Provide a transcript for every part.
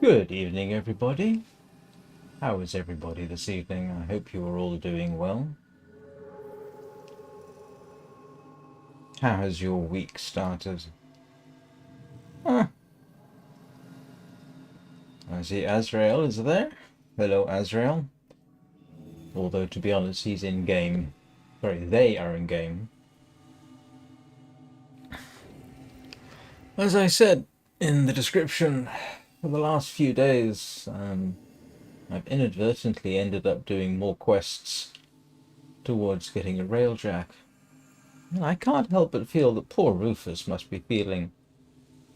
Good evening, everybody. How is everybody this evening? I hope you are all doing well. How has your week started? I see Azrael is there. Hello, Azrael. Although, to be honest, he's in-game. Sorry, they are in-game. As I said in the description, for the last few days, I've inadvertently ended up doing more quests towards getting a Railjack. And I can't help but feel that poor Rufus must be feeling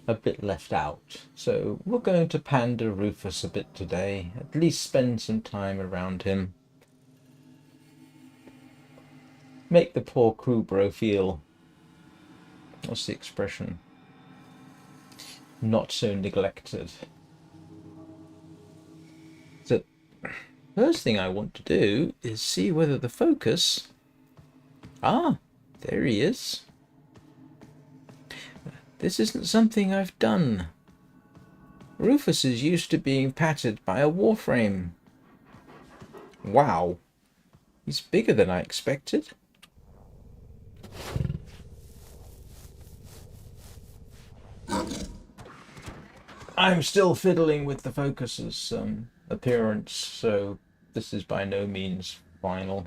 a bit left out. So we're going to pander Rufus a bit today, at least spend some time around him. Make the poor Kubrow feel, what's the expression? Not so neglected. So, first thing I want to do is see whether the focus... Ah, there he is. This isn't something I've done. Rufus is used to being patted by a Warframe. Wow. He's bigger than I expected. I'm still fiddling with the focus's appearance, so this is by no means final.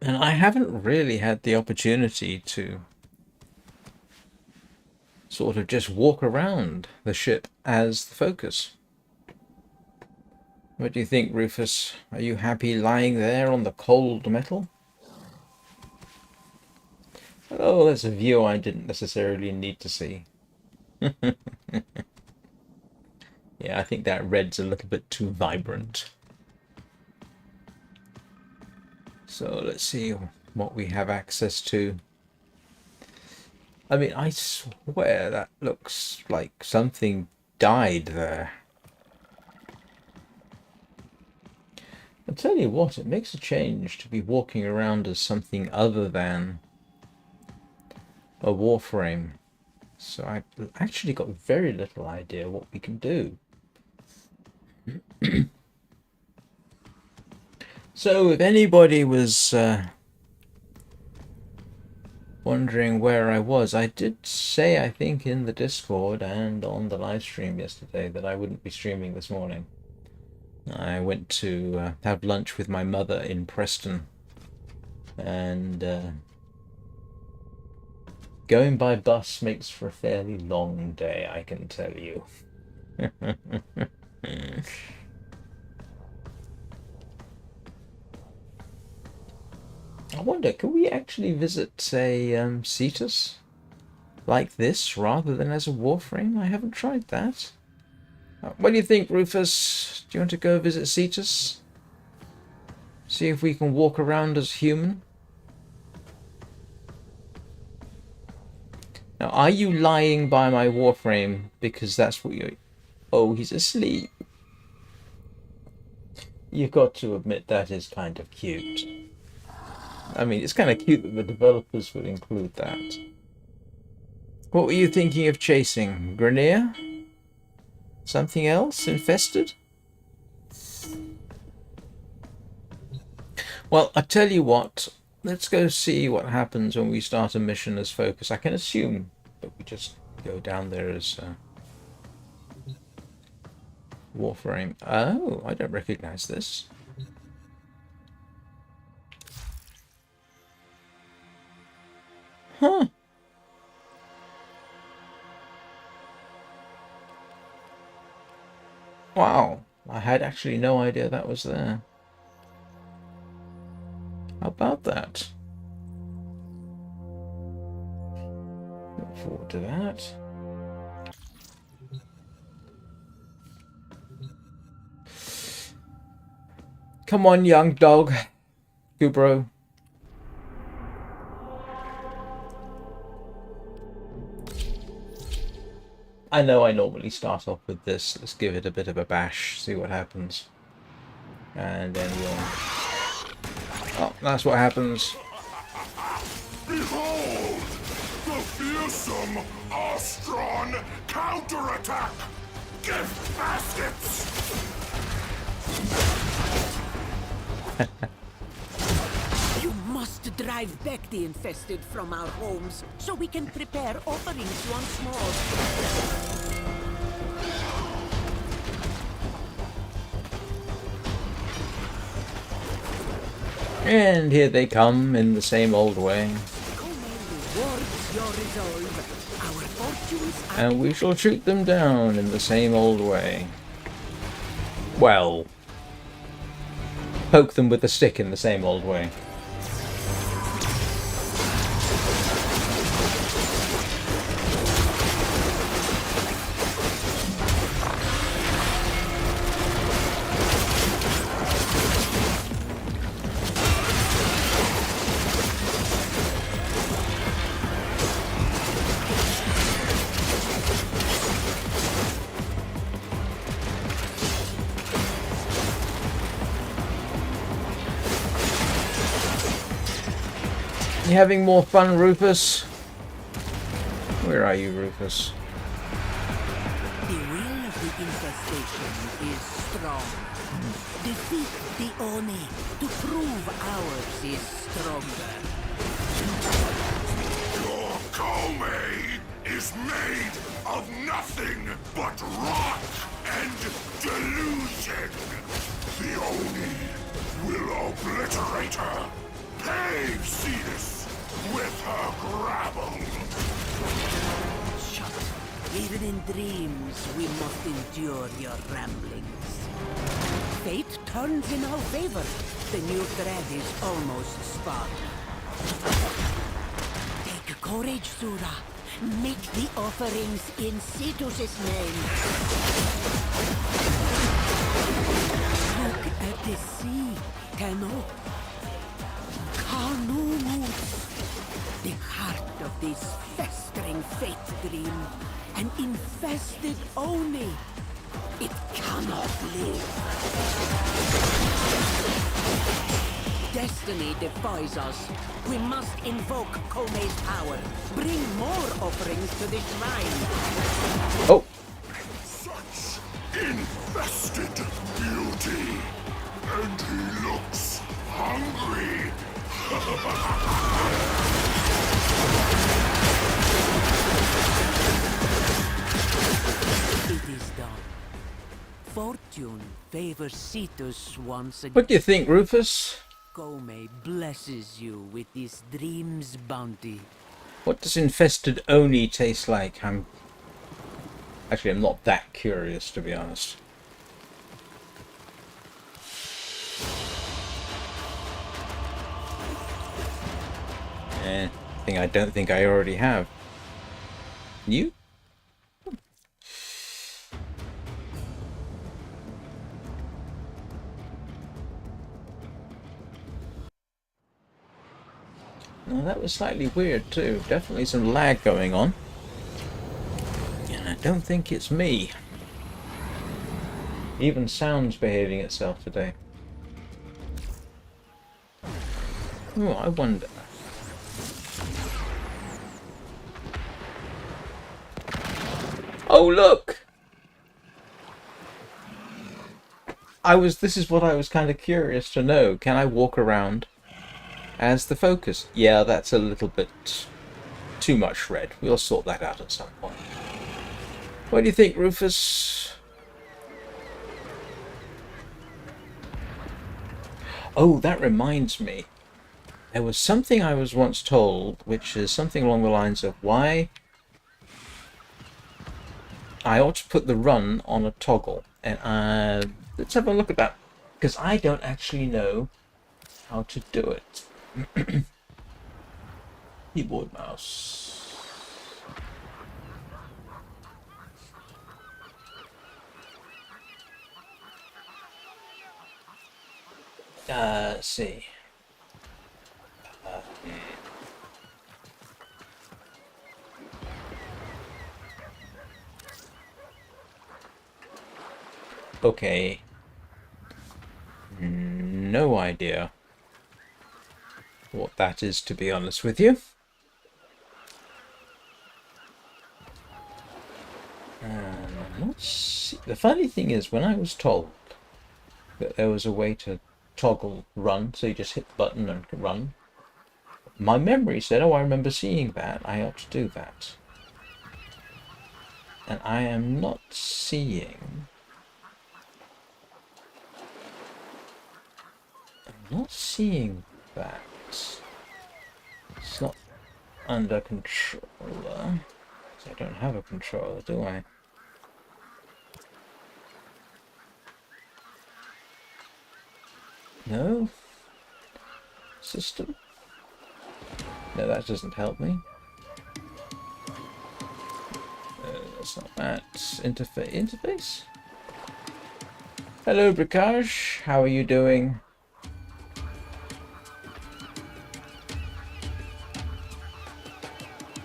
And I haven't really had the opportunity to sort of just walk around the ship as the focus. What do you think, Rufus? Are you happy lying there on the cold metal? Oh, that's a view I didn't necessarily need to see. Yeah, I think that red's a little bit too vibrant. So let's see what we have access to. I mean, I swear that looks like something died there. I'll tell you what, it makes a change to be walking around as something other than a Warframe. So I've actually got very little idea what we can do. So if anybody was wondering where I was, I did say, I think, in the Discord and on the live stream yesterday that I wouldn't be streaming this morning. I went to have lunch with my mother in Preston, and going by bus makes for a fairly long day, I can tell you. I wonder, can we actually visit a Cetus like this rather than as a Warframe? I haven't tried that. What do you think, Rufus? Do you want to go visit Cetus? See if we can walk around as human? Now, are you lying by my Warframe because that's what you're... Oh, he's asleep. You've got to admit that is kind of cute. I mean, it's kind of cute that the developers would include that. What were you thinking of chasing? Grenier? Something else? Infested? Well, I tell you what. Let's go see what happens when we start a mission as focus. I can assume that we just go down there as Warframe. Oh, I don't recognize this. Huh. Wow. I had actually no idea that was there. How about that? Look forward to that. Come on, young dog. Kubrow. I know I normally start off with this. Let's give it a bit of a bash, see what happens. And then we'll... Oh, that's what happens. Behold, the fearsome Ostron counterattack! Gift baskets! You must drive back the infested from our homes so we can prepare offerings once more. And here they come in the same old way. And we shall shoot them down in the same old way. Well, poke them with a stick in the same old way. You having more fun, Rufus? Where are you, Rufus? The will of the infestation is strong. Defeat the Oni to prove ours is stronger. Your Kome is made of nothing but rot and delusion. The Oni will obliterate her. Pave Cetus with her gravel. Shut. Even in dreams, we must endure your ramblings. Fate turns in our favor. The new thread is almost spun. Take courage, Sura. Make the offerings in Cetus's name. Look at the sea, Tenno. The heart of this festering fate dream. An infested Oni. It cannot live. Destiny defies us. We must invoke Kome's power. Bring more offerings to the shrine. Oh! Such infested beauty. And he looks hungry. It is done. Fortune favors Cetus once again. What do you think, Rufus? Kome blesses you with this dream's bounty. What does infested Oni taste like? I'm not that curious, to be honest. I don't think I already have. You? Now that was slightly weird too. Definitely some lag going on. And I don't think it's me. Even sound's behaving itself today. Oh, I wonder. Oh, look! This is what I was kind of curious to know. Can I walk around as the focus? Yeah, that's a little bit too much red. We'll sort that out at some point. What do you think, Rufus? Oh, that reminds me. There was something I was once told, which is something along the lines of why I ought to put the run on a toggle. And let's have a look at that, because I don't actually know how to do it. Keyboard, mouse. Let's see. Okay. No idea what that is, to be honest with you. not see... The funny thing is, when I was told that there was a way to toggle run, so you just hit the button and run, my memory said, oh, I remember seeing that, I ought to do that. And I am not seeing... I'm not seeing that. It's not under controller. So I don't have a controller, do I? No? System? No, that doesn't help me. That's not that. Interface? Hello, Bricage. How are you doing?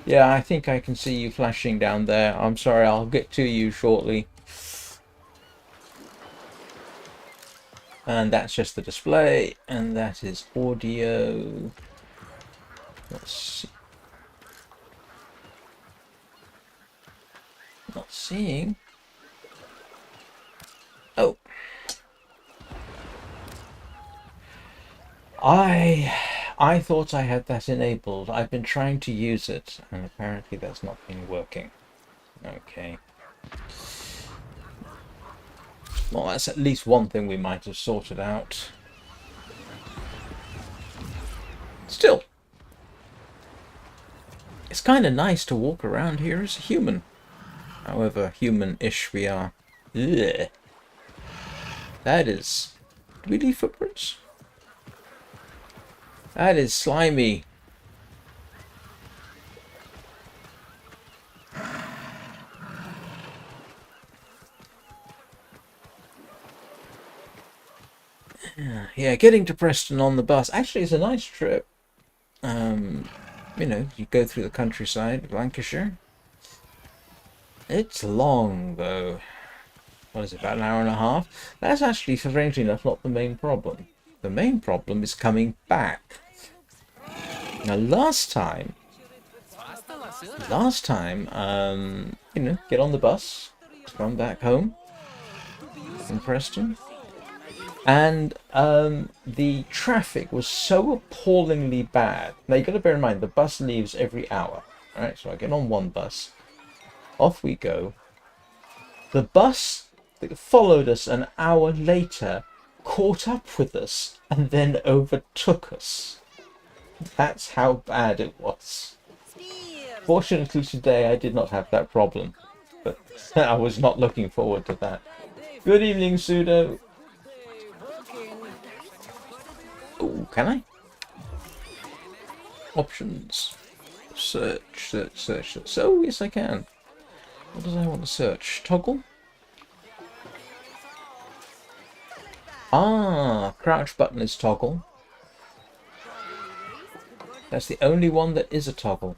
Yeah, I think I can see you flashing down there. I'm sorry, I'll get to you shortly. And that's just the display, and that is audio. Let's see. Not seeing. Oh. I thought I had that enabled. I've been trying to use it, and apparently that's not been working. Okay. Well, that's at least one thing we might have sorted out. Still, it's kind of nice to walk around here as a human. However human-ish we are. Ugh. That is... Do we leave footprints? That is slimy. Yeah, getting to Preston on the bus actually is a nice trip. You know, you go through the countryside of Lancashire. It's long though. What is it, about an hour and a half? That's actually, strangely enough, not the main problem. The main problem is coming back. Now, last time, you know, get on the bus to come back home in Preston, and the traffic was so appallingly bad. Now, you got to bear in mind, the bus leaves every hour. All right, so I get on one bus, off we go. The bus that followed us an hour later caught up with us and then overtook us. That's how bad it was. Fortunately today I did not have that problem, but I was not looking forward to that. Good evening, Pseudo. Oh, can I? Options. Search. So, yes I can. What does I want to search? Toggle? Ah, crouch button is toggle. That's the only one that is a toggle.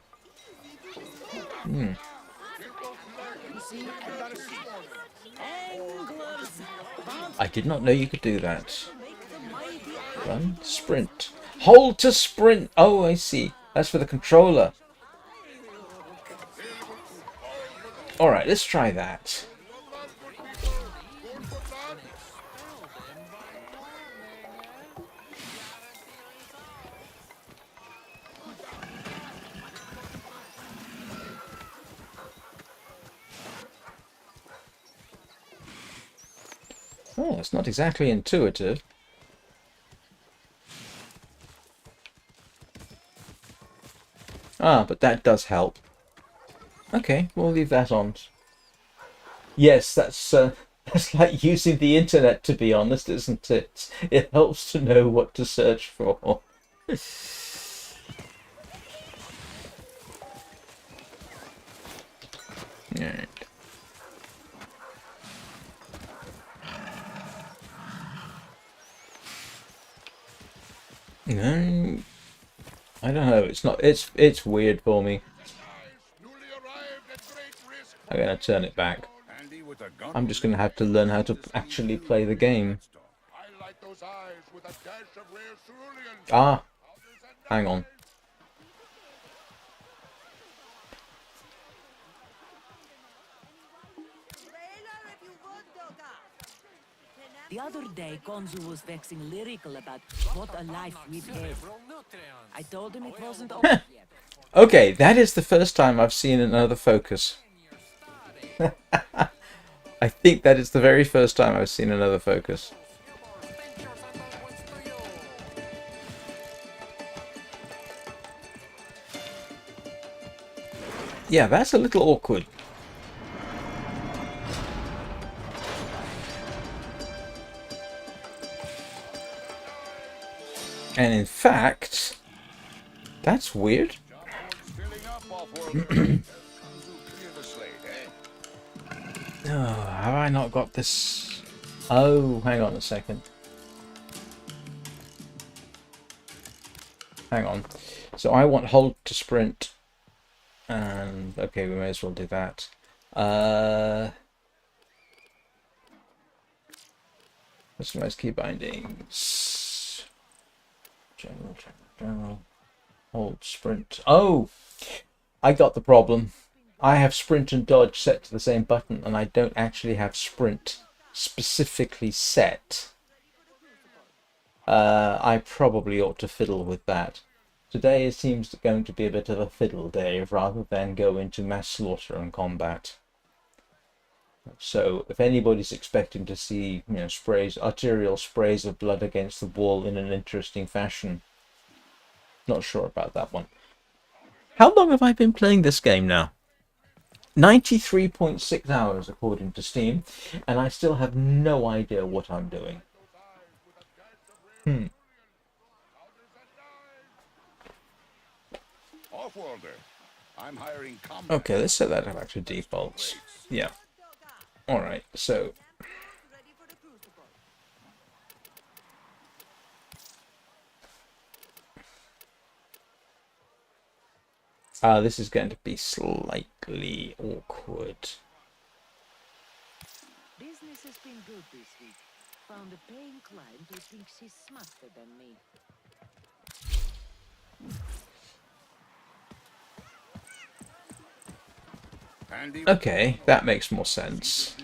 I did not know you could do that. Run, sprint. Hold to sprint! Oh, I see. That's for the controller. Alright, let's try that. Oh, it's not exactly intuitive. Ah, but that does help. Okay, we'll leave that on. Yes, that's like using the internet, to be honest, isn't it? It helps to know what to search for. Alright. No, I don't know. It's not. It's weird for me. I'm gonna turn it back. I'm just gonna have to learn how to actually play the game. Ah, hang on. The other day, Konzu was vexing lyrical about what a life we've had. I told him it wasn't over yet. Okay, that is the first time I've seen another focus. I think that is the very first time I've seen another focus. Yeah, that's a little awkward. And in fact, that's weird. Oh, have I not got this? Oh, hang on a second. Hang on. So I want hold to sprint. And okay, we may as well do that. Customize key bindings. General. Hold sprint. Oh! I got the problem. I have sprint and dodge set to the same button, and I don't actually have sprint specifically set. I probably ought to fiddle with that. Today it seems going to be a bit of a fiddle day rather than go into mass slaughter and combat. So if anybody's expecting to see, arterial sprays of blood against the wall in an interesting fashion, not sure about that one. How long have I been playing this game now? 93.6 hours according to Steam, and I still have no idea what I'm doing. Okay, let's set that back to defaults. Yeah. Alright, so... this is going to be slightly awkward. Business has been good this week. Found a paying client who thinks she's smarter than me. Okay, that makes more sense.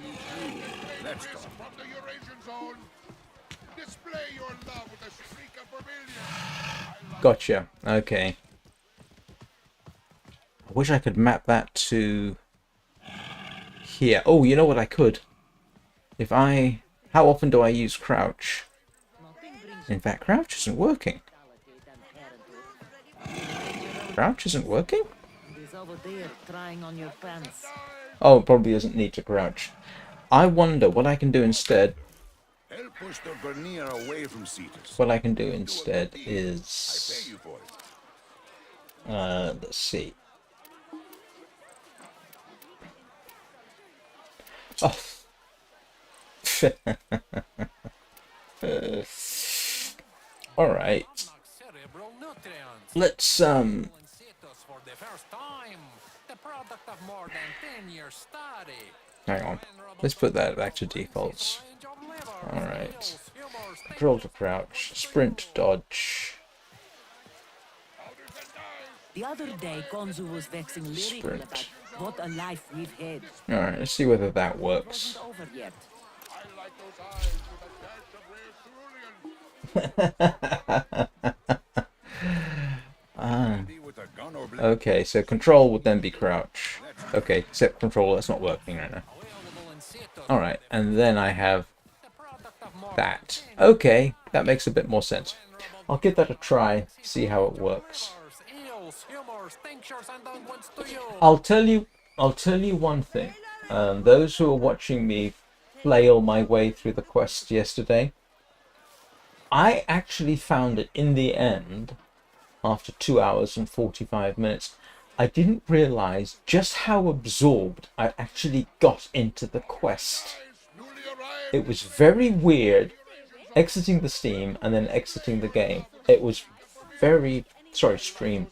Gotcha. Okay. I wish I could map that to here. Oh, you know what I could? If I... How often do I use crouch? In fact, crouch isn't working. Crouch isn't working? Oh, it probably doesn't need to crouch. I wonder what I can do instead. What I can do instead is... let's see. Oh. Alright. Let's, Hang on. Let's put that back to defaults. Alright. Control to crouch. Sprint, dodge. The other day, Konzu was vexing lyrical about what a life we've had. Alright, let's see whether that works. Over yet. Okay, so control would then be crouch. Okay, except control, that's not working right now. Alright, and then I have that. Okay, that makes a bit more sense. I'll give that a try, see how it works. I'll tell you one thing. Those who are watching me flail my way through the quest yesterday, I actually found it in the end, after 2 hours and 45 minutes, I didn't realize just how absorbed I actually got into the quest. It was very weird exiting the Steam and then exiting the game. It was very, stream.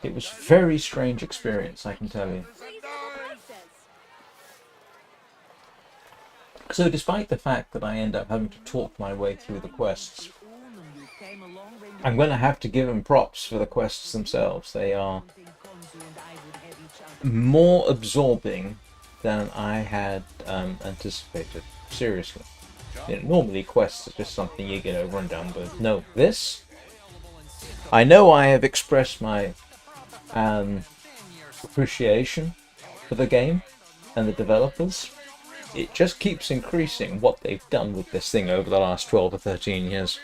It was very strange experience, I can tell you. So despite the fact that I end up having to talk my way through the quests, I'm going to have to give them props for the quests themselves. They are more absorbing than I had anticipated. Seriously. You know, normally quests are just something you get over and done with. No, this, I know I have expressed my appreciation for the game and the developers. It just keeps increasing what they've done with this thing over the last 12 or 13 years.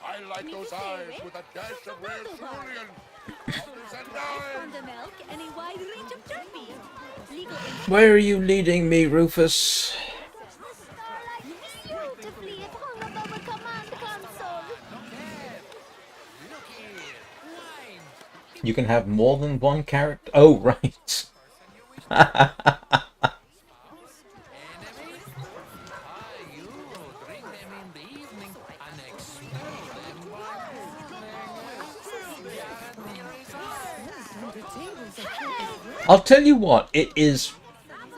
I like those eyes with a dash of rare cerulean. Where are you leading me, Rufus? You can have more than one character. Oh, right. I'll tell you what, it is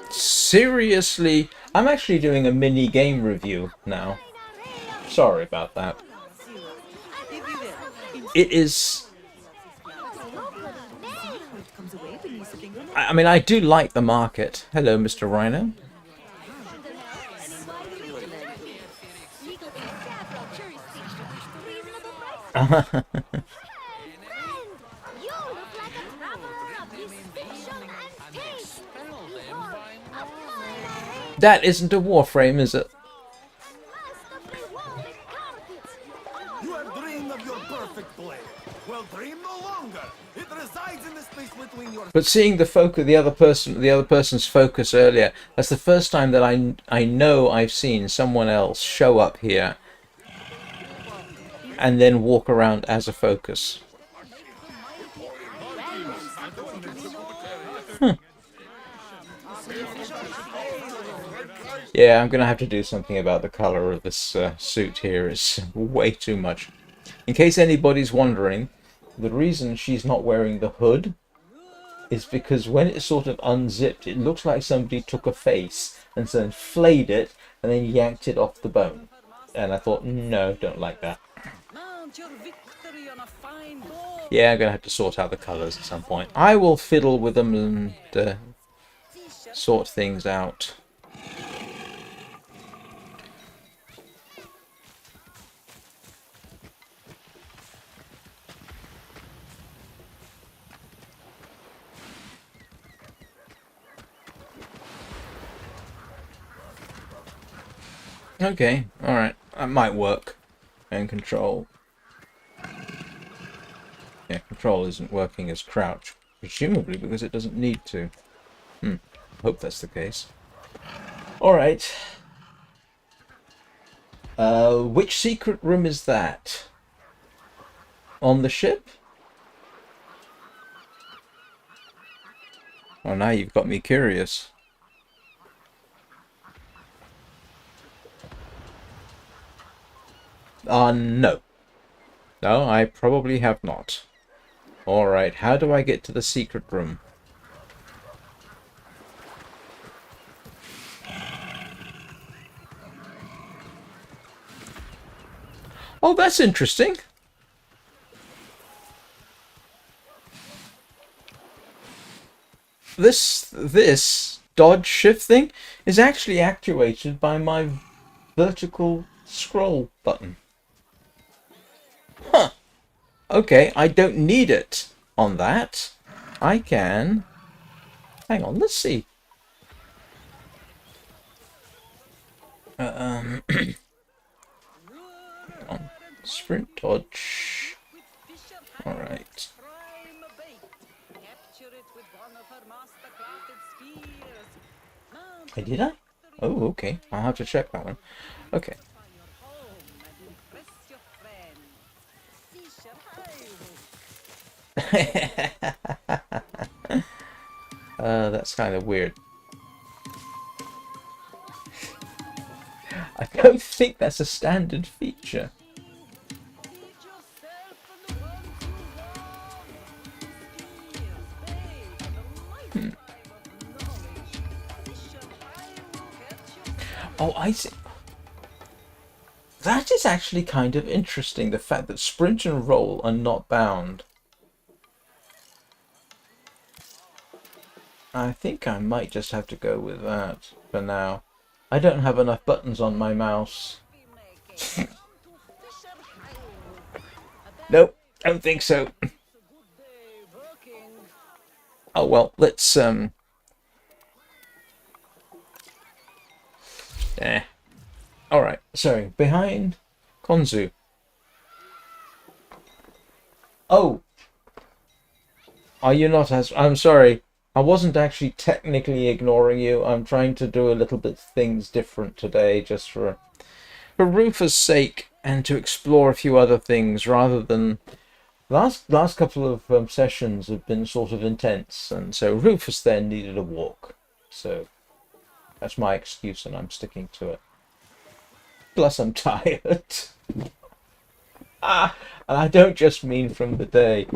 seriously... I'm actually doing a mini game review now. Sorry about that. It is... I mean, I do like the market. Hello, Mr. Rhino. That isn't a Warframe, is it? You have dreamed of your perfect blade. Well, dream no longer. It resides in the space between your... But seeing the focus, the other person's focus earlier, that's the first time that I know I've seen someone else show up here and then walk around as a focus. Yeah, I'm gonna have to do something about the color of this suit here. It's way too much. In case anybody's wondering, the reason she's not wearing the hood is because when it's sort of unzipped, it looks like somebody took a face and then flayed it and then yanked it off the bone. And I thought, no, don't like that. Yeah, I'm gonna have to sort out the colors at some point. I will fiddle with them and sort things out. Okay, alright. That might work. And control. Yeah, control isn't working as crouch. Presumably because it doesn't need to. Hope that's the case. Alright. Which secret room is that? On the ship? Oh, now you've got me curious. No. No, I probably have not. Alright, how do I get to the secret room? Oh, that's interesting. This dodge shift thing is actually actuated by my vertical scroll button. Huh. Okay, I don't need it on that. I can... Hang on, let's see. On. Sprint dodge. Alright. Did I? Oh, okay. I'll have to check that one. Okay. That's kind of weird. I don't think that's a standard feature. Oh, I see. That is actually kind of interesting, the fact that sprint and roll are not bound. I think I might just have to go with that for now. I don't have enough buttons on my mouse. Nope, don't think so. Oh well, let's Alright, so behind Konzu. Oh! Are you not as... I'm sorry. I wasn't actually technically ignoring you. I'm trying to do a little bit things different today, just for Rufus' sake, and to explore a few other things, rather than... Last couple of sessions have been sort of intense, and so Rufus then needed a walk. So that's my excuse, and I'm sticking to it. Plus, I'm tired. And I don't just mean from the day.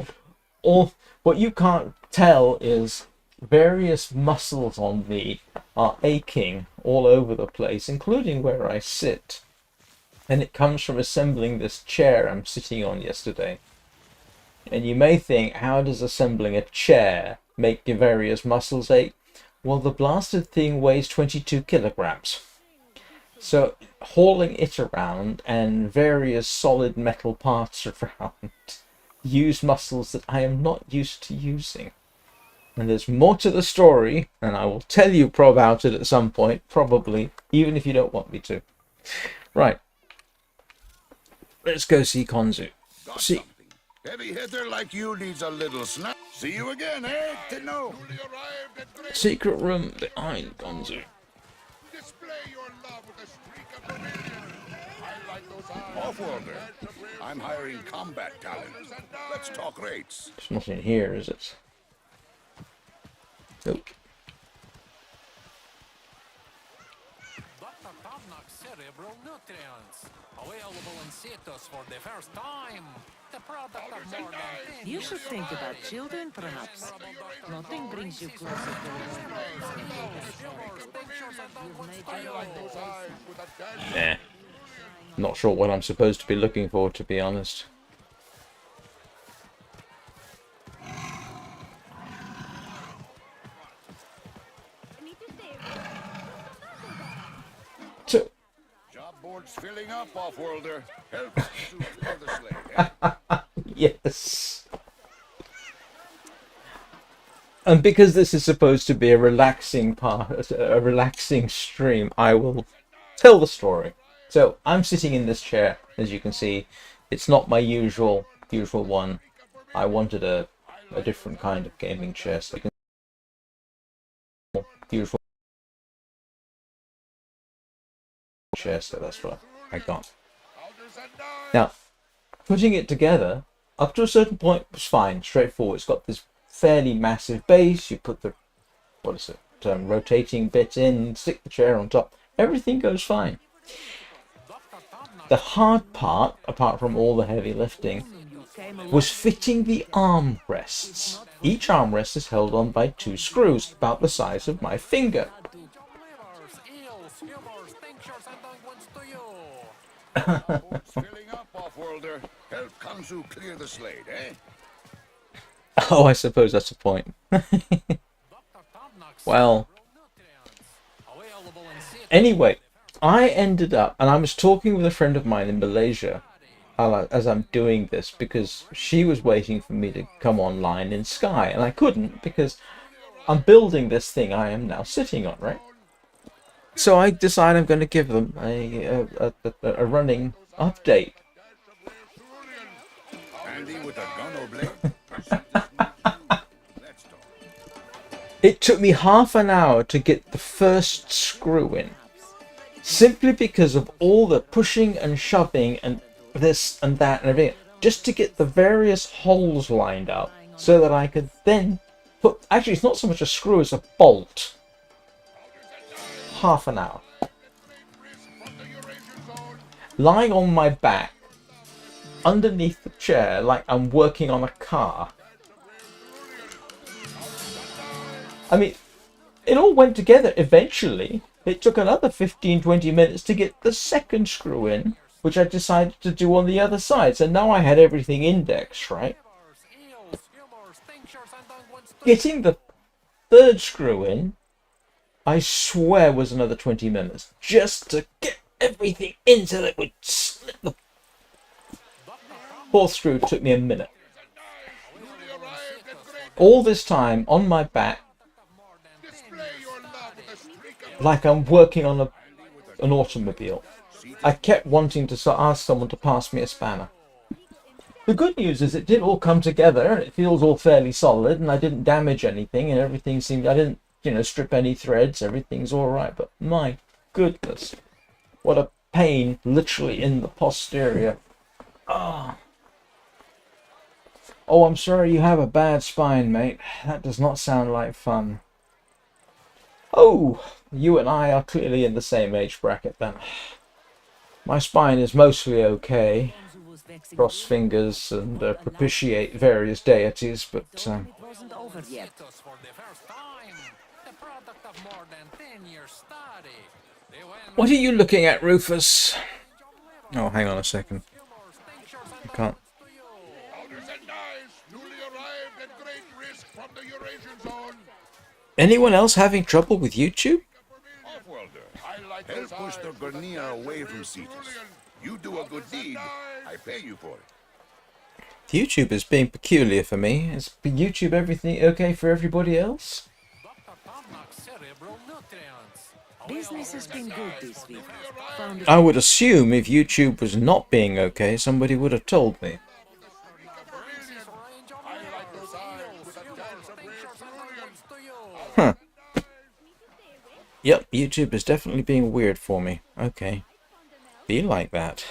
What you can't tell is various muscles on me are aching all over the place, including where I sit. And it comes from assembling this chair I'm sitting on yesterday. And you may think, how does assembling a chair make your various muscles ache? Well, the blasted thing weighs 22 kilograms. So hauling it around and various solid metal parts around use muscles that I am not used to using. And there's more to the story, and I will tell you about it at some point, probably, even if you don't want me to. Right. Let's go see Konzu. Got something. Heavy hitter like you needs a little snack. See you again, eh? Tenno. Secret room behind Konzu. Display your love with a streak of vermilion. I like those eyes. Offworlder. I'm hiring combat talent. Let's talk rates. It's not in here, is it? Nope. Cerebral nutrients available in citrus for the first time. The product of more than 10 You should think about children, perhaps. Nothing brings you closer to Nah. Not sure what I'm supposed to be looking for, to be honest. So, Job board's filling up, Offworlder. Help us to clear the slate, eh? yes. And because this is supposed to be a relaxing part, a relaxing stream, I will tell the story. So I'm sitting in this chair, as you can see. It's not my usual one. I wanted a different kind of gaming chair, so you can usual chair, so that's what I got. Now, putting it together up to a certain point was fine, straightforward. It's got this fairly massive base. You put the rotating bit in, stick the chair on top. Everything goes fine. The hard part, apart from all the heavy lifting, was fitting the armrests. Each armrest is held on by 2 screws, about the size of my finger. Filling up, Offworlder. Help Kanzu clear the slate, eh? Oh, I suppose that's the point. Well, anyway, I ended up, and I was talking with a friend of mine in Malaysia as I'm doing this, because she was waiting for me to come online in Sky, and I couldn't because I'm building this thing I am now sitting on, right? So I decide I'm going to give them a running update. Andy with a gun or blade? Let's talk. It took me half an hour to get the first screw in, simply because of all the pushing and shoving and this and that and everything, just to get the various holes lined up so that I could then put... Actually, it's not so much a screw as a bolt. Half an hour. Lying on my back, underneath the chair, like I'm working on a car. I mean, it all went together eventually. It took another 15-20 minutes to get the second screw in, which I decided to do on the other side. So now I had everything indexed, right? Getting the third screw in I swear was another 20 minutes just to get everything into it. Would slip the fourth screw took me a minute. All this time on my back, like I'm working on an automobile. I kept wanting to ask someone to pass me a spanner. The good news is it did all come together and it feels all fairly solid and I didn't damage anything and everything seemed, I didn't, strip any threads, everything's all right. But my goodness, what a pain literally in the posterior. Oh, I'm sorry you have a bad spine, mate. That does not sound like fun. Oh, you and I are clearly in the same age bracket then. My spine is mostly okay. Cross fingers and propitiate various deities, but what are you looking at, Rufus? Oh, hang on a second. I can't. Anyone else having trouble with YouTube? Help push the Gornia away from Cetus. You do a good deed, I pay you for it. YouTube is being peculiar for me. Is YouTube everything okay for everybody else? Business has been good this week. I would assume if YouTube was not being okay, somebody would have told me. Huh. Yep, YouTube is definitely being weird for me. Okay. Be like that.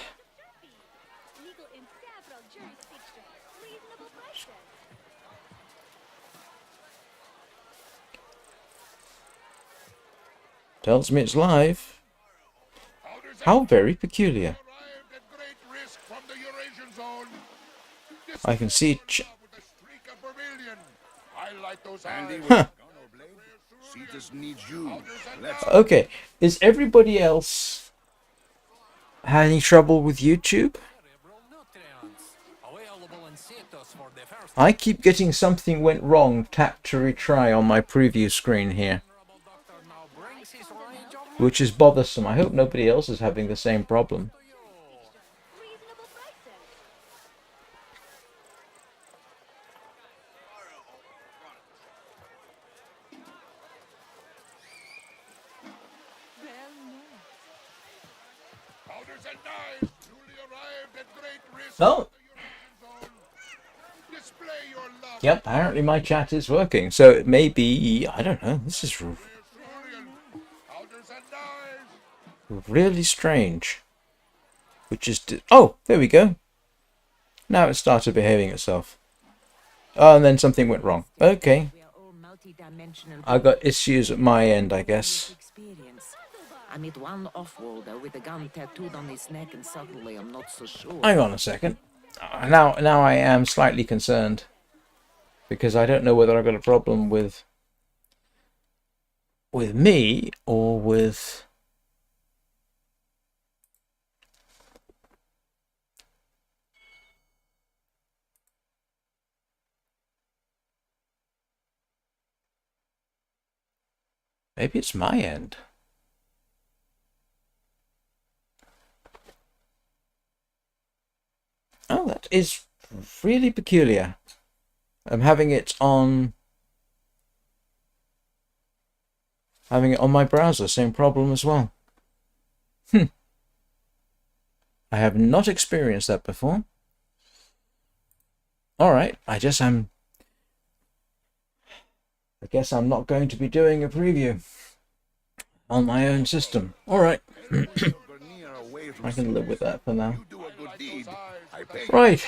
Tells me it's live. How very peculiar. I can see huh. Okay, is everybody else had any trouble with YouTube? I keep getting something went wrong, tap to retry on my preview screen here, which is bothersome. I hope nobody else is having the same problem. Oh. Yep, apparently my chat is working. So it may be, I don't know, this is really strange. Which is, oh, there we go. Now it started behaving itself. Oh, and then something went wrong. Okay. I got issues at my end, I guess. I met one off-worlder with a gun tattooed on his neck, and suddenly I'm not so sure. Hang on a second. Now I am slightly concerned because I don't know whether I've got a problem with me or with maybe it's my end. Oh, that is really peculiar. I'm having it on my browser, same problem as well. I have not experienced that before. Alright, I guess I'm not going to be doing a preview on my own system. Alright. I can live with that for now. Right.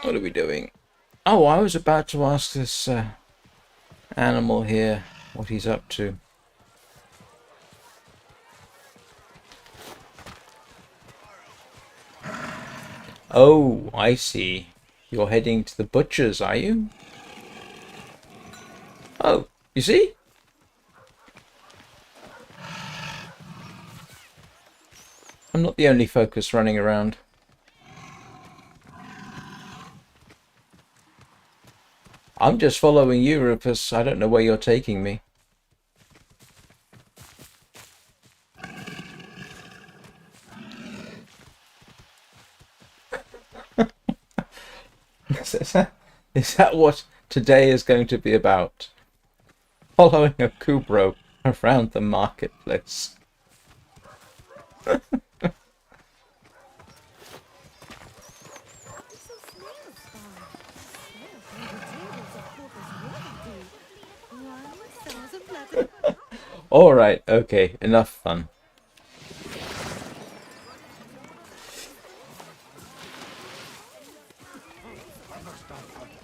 What are we doing? Oh, I was about to ask this animal here what he's up to. Oh, I see. You're heading to the butcher's, are you? Oh, you see? I'm not the only focus running around. I'm just following you, Rufus. I don't know where you're taking me. Is that what today is going to be about? Following a Kubrow around the marketplace. Alright, okay, enough fun.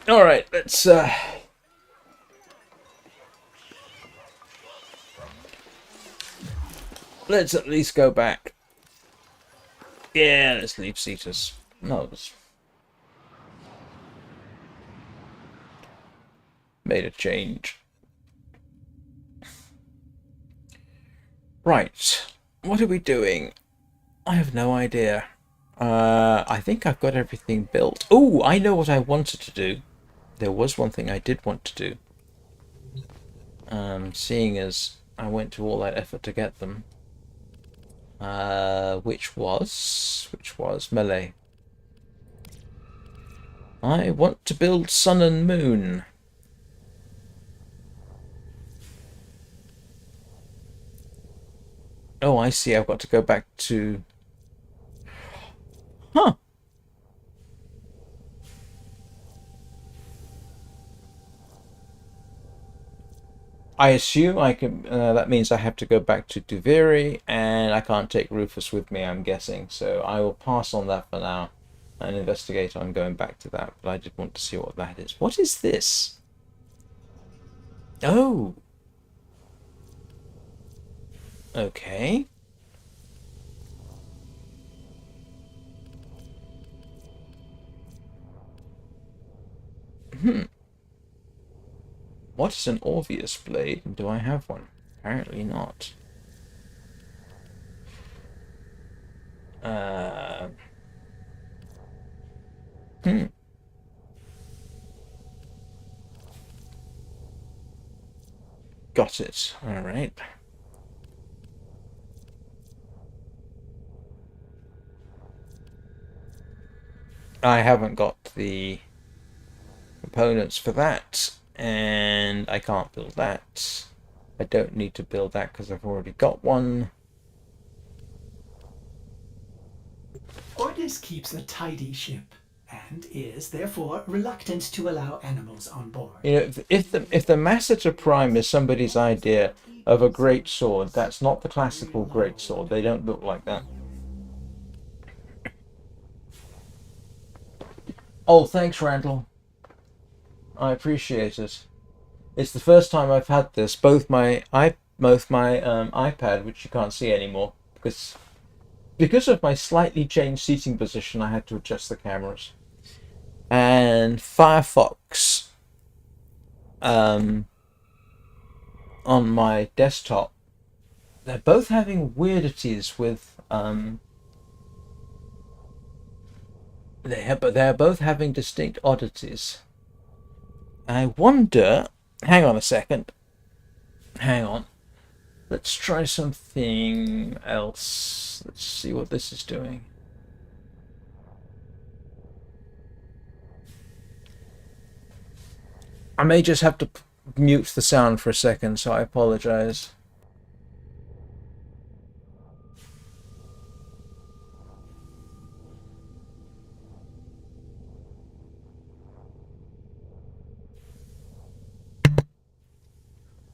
Alright, let's at least go back. Yeah, let's leave Cetus. No, it's made a change. Right, what are we doing? I have no idea. I think I've got everything built. Oh, I know what I wanted to do. There was one thing I did want to do. Seeing as I went to all that effort to get them. Which was melee. I want to build Sun and Moon. Oh, I see. I've got to go back to... Huh. I assume I can... that means I have to go back to Duviri, and I can't take Rufus with me, I'm guessing. So I will pass on that for now and investigate on going back to that. But I did want to see what that is. What is this? Oh. Okay. What is an Orpheus blade, and do I have one? Apparently not. Got it. Alright. I haven't got the components for that, and I can't build that. I don't need to build that because I've already got one. Ordis keeps a tidy ship and is therefore reluctant to allow animals on board. You know, if the Masseter Prime is somebody's idea of a great sword, that's not the classical great sword. They don't look like that. Oh, thanks, Randall. I appreciate it. It's the first time I've had this. Both my iPad, which you can't see anymore, because of my slightly changed seating position, I had to adjust the cameras. And Firefox on my desktop. They're both having weirdities with they're both having distinct oddities. I wonder... Hang on a second. Hang on. Let's try something else. Let's see what this is doing. I may just have to mute the sound for a second, so I apologize.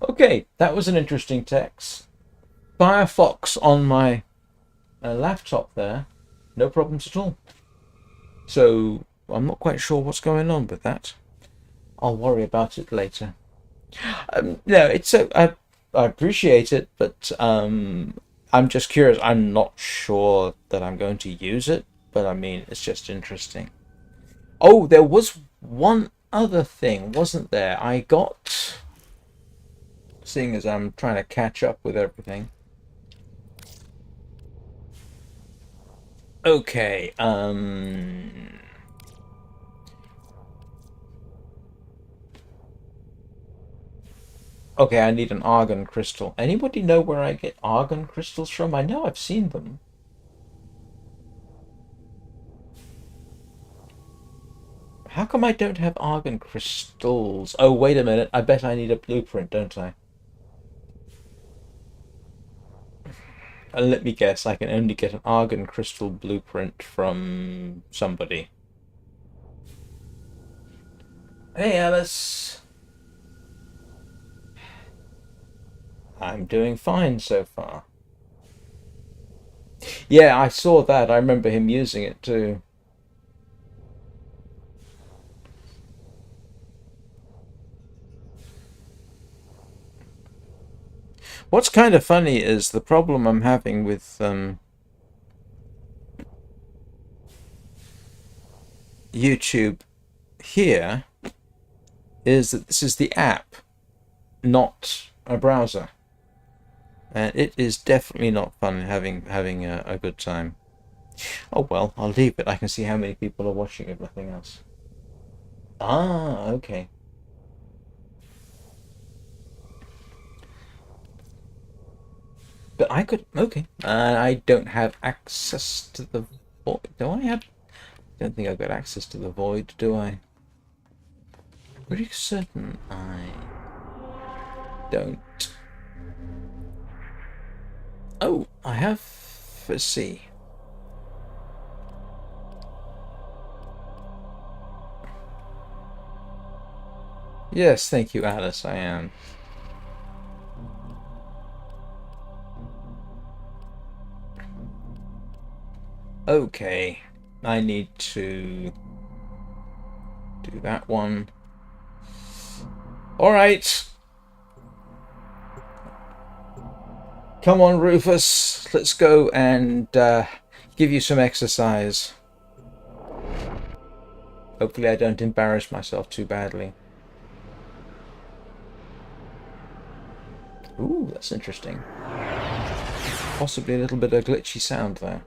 Okay, that was an interesting text. Firefox on my laptop there, no problems at all. So I'm not quite sure what's going on with that. I'll worry about it later. No, it's I appreciate it, but I'm just curious. I'm not sure that I'm going to use it, but I mean, it's just interesting. Oh, there was one other thing, wasn't there? I got... Seeing as I'm trying to catch up with everything. Okay, okay, I need an argon crystal. Anybody know where I get argon crystals from? I know I've seen them. How come I don't have argon crystals? Oh, wait a minute. I bet I need a blueprint, don't I? And let me guess, I can only get an argon crystal blueprint from somebody. Hey, Alice. I'm doing fine so far. Yeah, I saw that. I remember him using it too. What's kind of funny is the problem I'm having with YouTube here is that this is the app, not a browser. And it is definitely not fun having a good time. Oh well, I'll leave it. I can see how many people are watching it, nothing else. Ah, okay. But I could, okay. I don't have access to the void. Do I have? Don't think I've got access to the void, do I? Pretty certain I don't. Oh, I have. Let's see. Yes, thank you, Alice. I am. Okay, I need to do that one. All right. Come on, Rufus. Let's go and give you some exercise. Hopefully I don't embarrass myself too badly. Ooh, that's interesting. Possibly a little bit of glitchy sound there.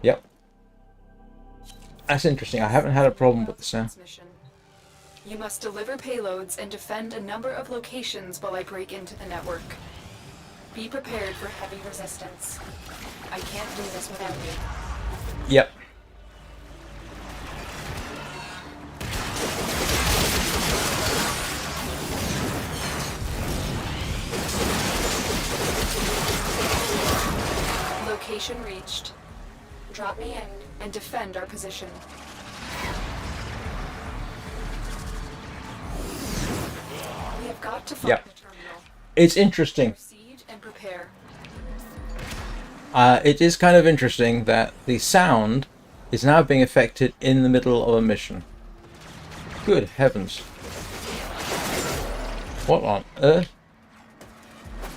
Yep. That's interesting. I haven't had a problem with the sound. You must deliver payloads and defend a number of locations while I break into the network. Be prepared for heavy resistance. I can't do this without you. Yep. Location reached. Drop me in and defend our position. We have got to find the terminal. It's interesting. Proceed and prepare. It is kind of interesting that the sound is now being affected in the middle of a mission. Good heavens. What on earth?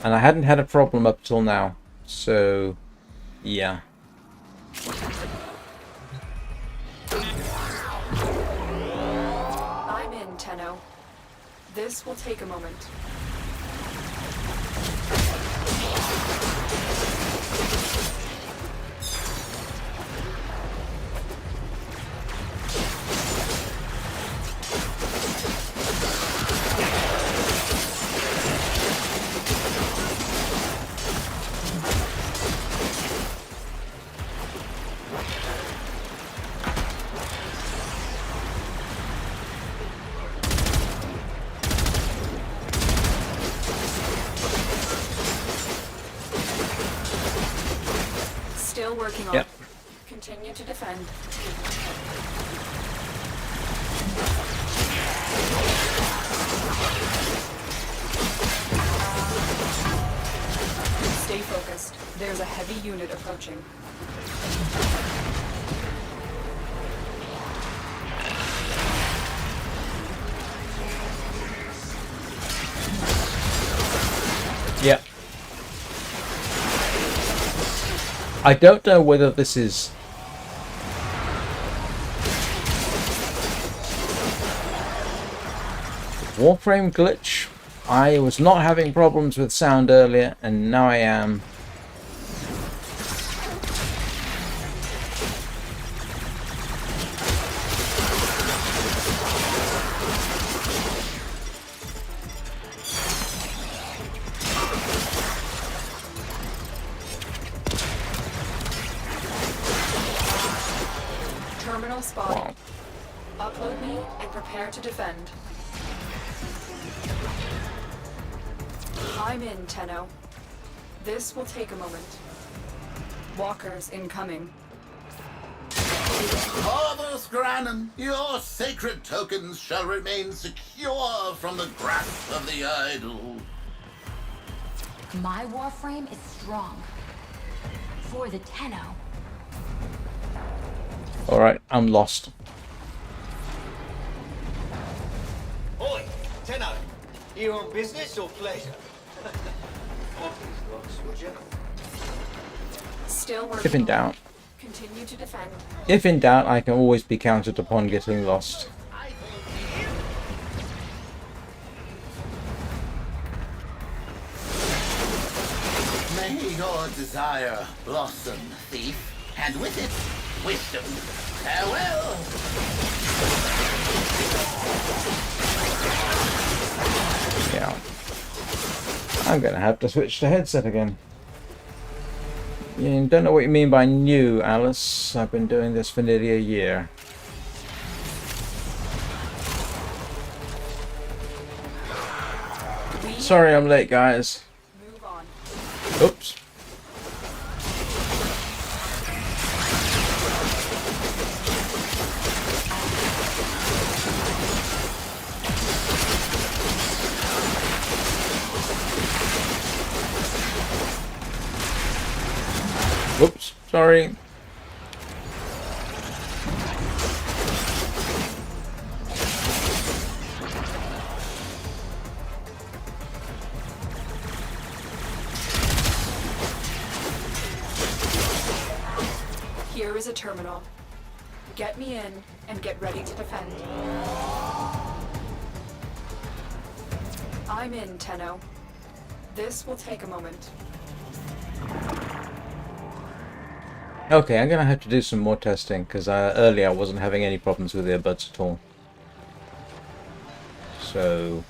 And I hadn't had a problem up till now. So, yeah. I'm in, Tenno. This will take a moment. Still working on it. Continue to defend. Stay focused. There's a heavy unit approaching. Yep. I don't know whether this is Warframe glitch. I was not having problems with sound earlier, and now I am. Terminal spotted. Upload me and prepare to defend. I'm in, Tenno. This will take a moment. Walkers incoming. Corvus Granum, your sacred tokens shall remain secure from the grasp of the idol. My Warframe is strong. For the Tenno. Alright, I'm lost. Oi, Tenno. You on business or pleasure? Off these locks, would you? Still working. If in doubt. Continue to defend. If in doubt, I can always be counted upon getting lost. May your desire blossom, thief, and with it, wisdom. Farewell! Yeah. I'm gonna have to switch to headset again. You don't know what you mean by new, Alice. I've been doing this for nearly a year. Sorry I'm late, guys. Move on. Oops. Oops, sorry. Here is a terminal. Get me in and get ready to defend. I'm in, Tenno. This will take a moment. Okay, I'm gonna have to do some more testing because earlier I wasn't having any problems with earbuds at all. So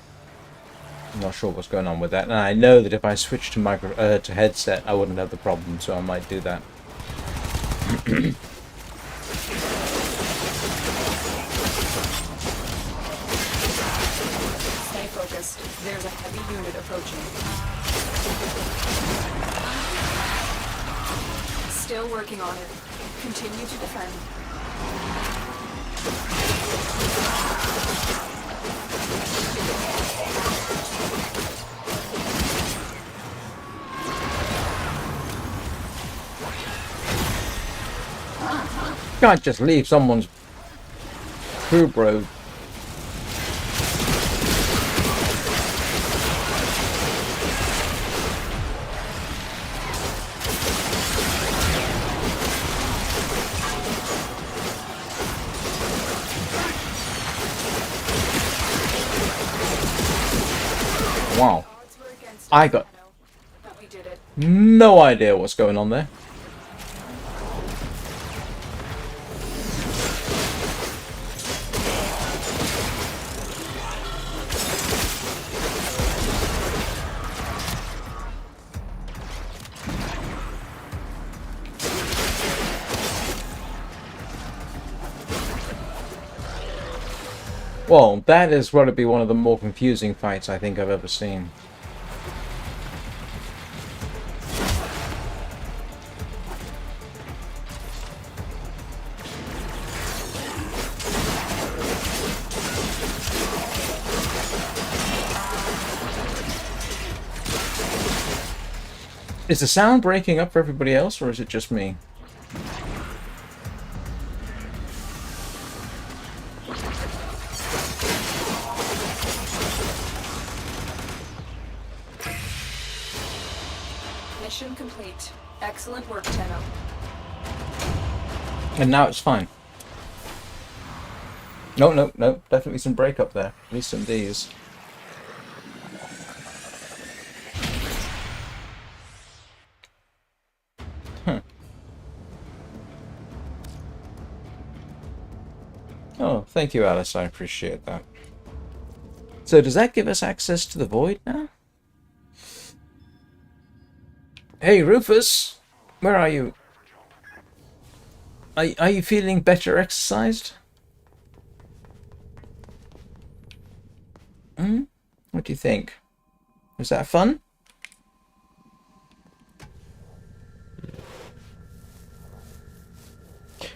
I'm not sure what's going on with that, and I know that if I switch to to headset, I wouldn't have the problem. So I might do that. Stay focused. There's a heavy unit approaching. Still working on it. Continue to defend. Can't just leave someone's Kubrow. Wow. Odds were against us, I got Tenno, but we did it. no idea what's going on there. Well, that is going to be one of the more confusing fights I think I've ever seen. Is the sound breaking up for everybody else, or is it just me? Mission complete. Excellent work, Tenno. And now it's fine. No, no, no. Definitely some breakup there. At least some Ds. Huh. Oh, thank you, Alice. I appreciate that. So does that give us access to the void now? Hey, Rufus! Where are you? Are you feeling better exercised? What do you think? Was that fun?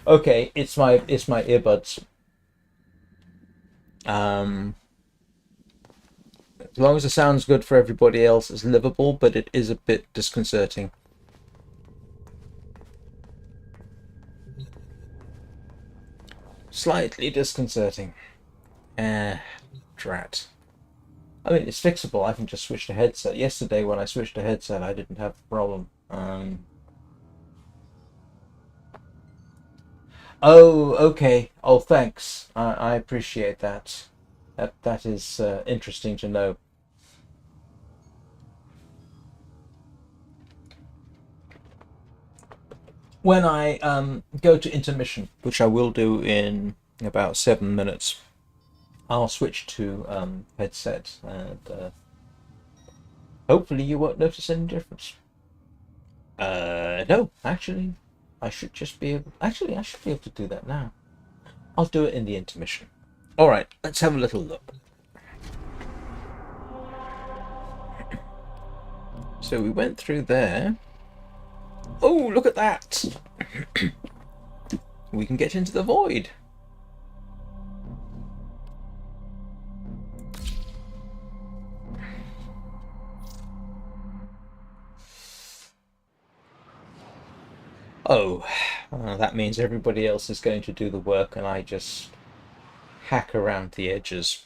Okay, it's my earbuds. As long as it sounds good for everybody else, it's livable, but it is a bit disconcerting. Slightly disconcerting. Drat. I mean, it's fixable. I can just switch the headset. Yesterday, when I switched the headset, I didn't have a problem. Oh, okay. Oh, thanks. I appreciate that. That is interesting to know. When I go to intermission, which I will do in about 7 minutes, I'll switch to headset, and hopefully you won't notice any difference. No, actually, I should just be able... Actually, I should be able to do that now. I'll do it in the intermission. All right, let's have a little look. So we went through there. Oh, look at that! We can get into the void. Oh, that means everybody else is going to do the work and I just hack around the edges.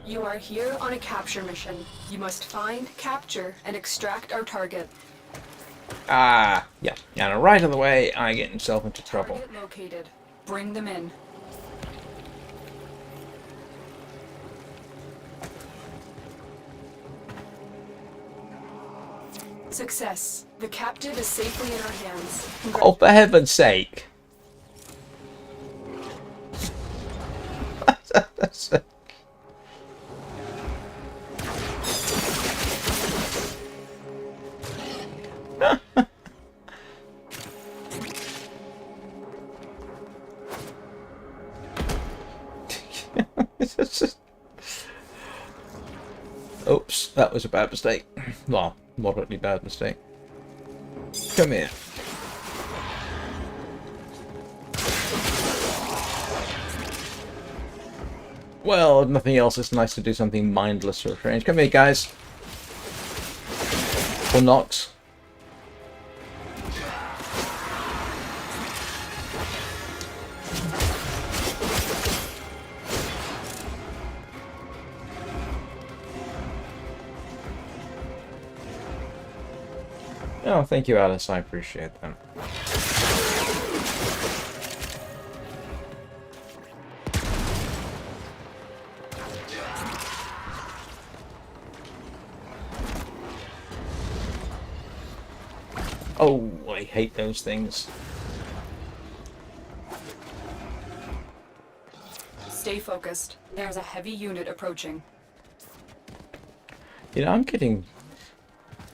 You are here on a capture mission. You must find, capture, and extract our target. Ah, yeah. And right of the way, I get himself into trouble. Target located. Bring them in. Success. The captive is safely in our hands. Oh, for heaven's sake. Oops, that was a bad mistake. Well, moderately bad mistake. Come here. Well, if nothing else, it's nice to do something mindless for a change. Come here, guys. Or not. Oh, thank you, Alice. I appreciate that. Oh, I hate those things. Stay focused. There's a heavy unit approaching. You know, I'm getting...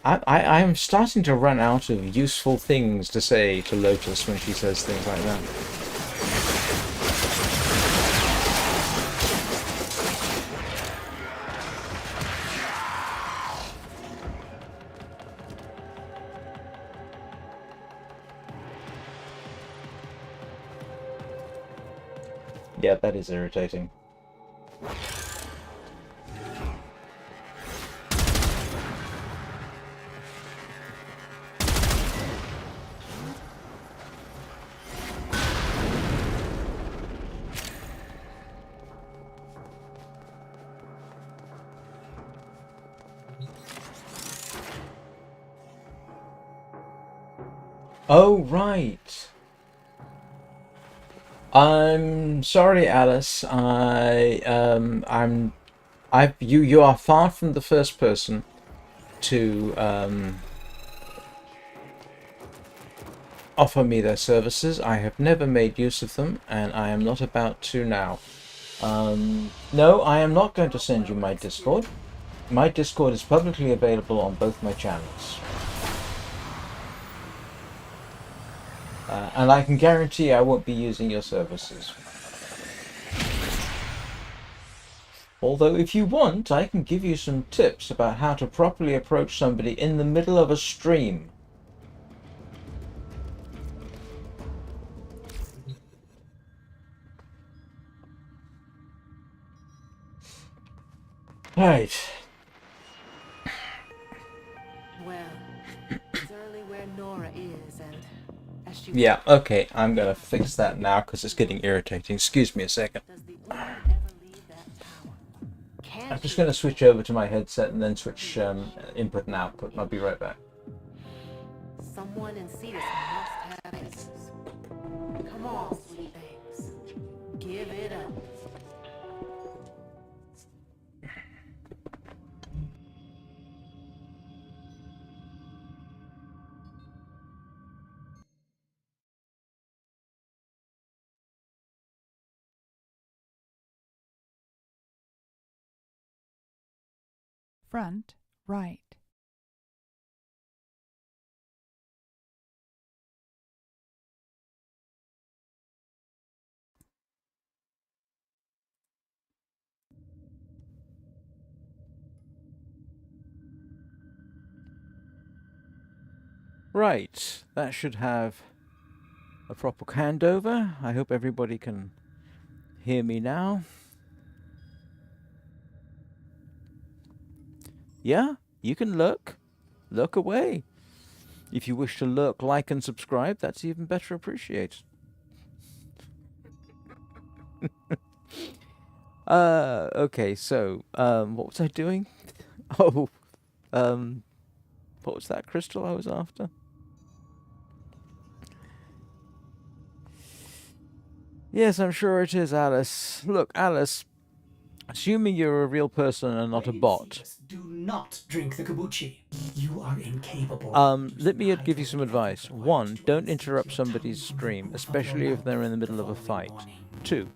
I'm starting to run out of useful things to say to Lotus when she says things like that. Yeah, that is irritating. Oh, right. I'm sorry, Alice. You are far from the first person to offer me their services. I have never made use of them, and I am not about to now. No, I am not going to send you my Discord. My Discord is publicly available on both my channels. And I can guarantee I won't be using your services. Although if you want, I can give you some tips about how to properly approach somebody in the middle of a stream. Right. Well, it's early where Nora is, and as she Yeah, okay, I'm gonna fix that now because it's getting irritating. Excuse me a second. does the Order ever leave that tower? I'm just gonna switch over to my headset and then switch input and output, and I'll be right back. Someone in Cetus must have answers. Come on, sweet things. Give it up. Front right. Right, that should have a proper handover. I hope everybody can hear me now. Yeah, you can lurk. Lurk away. If you wish to lurk, like, and subscribe, that's even better appreciated. Okay, so, what was I doing? Oh, what was that crystal I was after? Yes, I'm sure it is, Alice. Look, Alice, assuming you're a real person and not a bot. Do not drink the kombucha. You are incapable. Let me give you some advice. 1, don't interrupt somebody's stream, especially if they're in the middle of a fight. 2,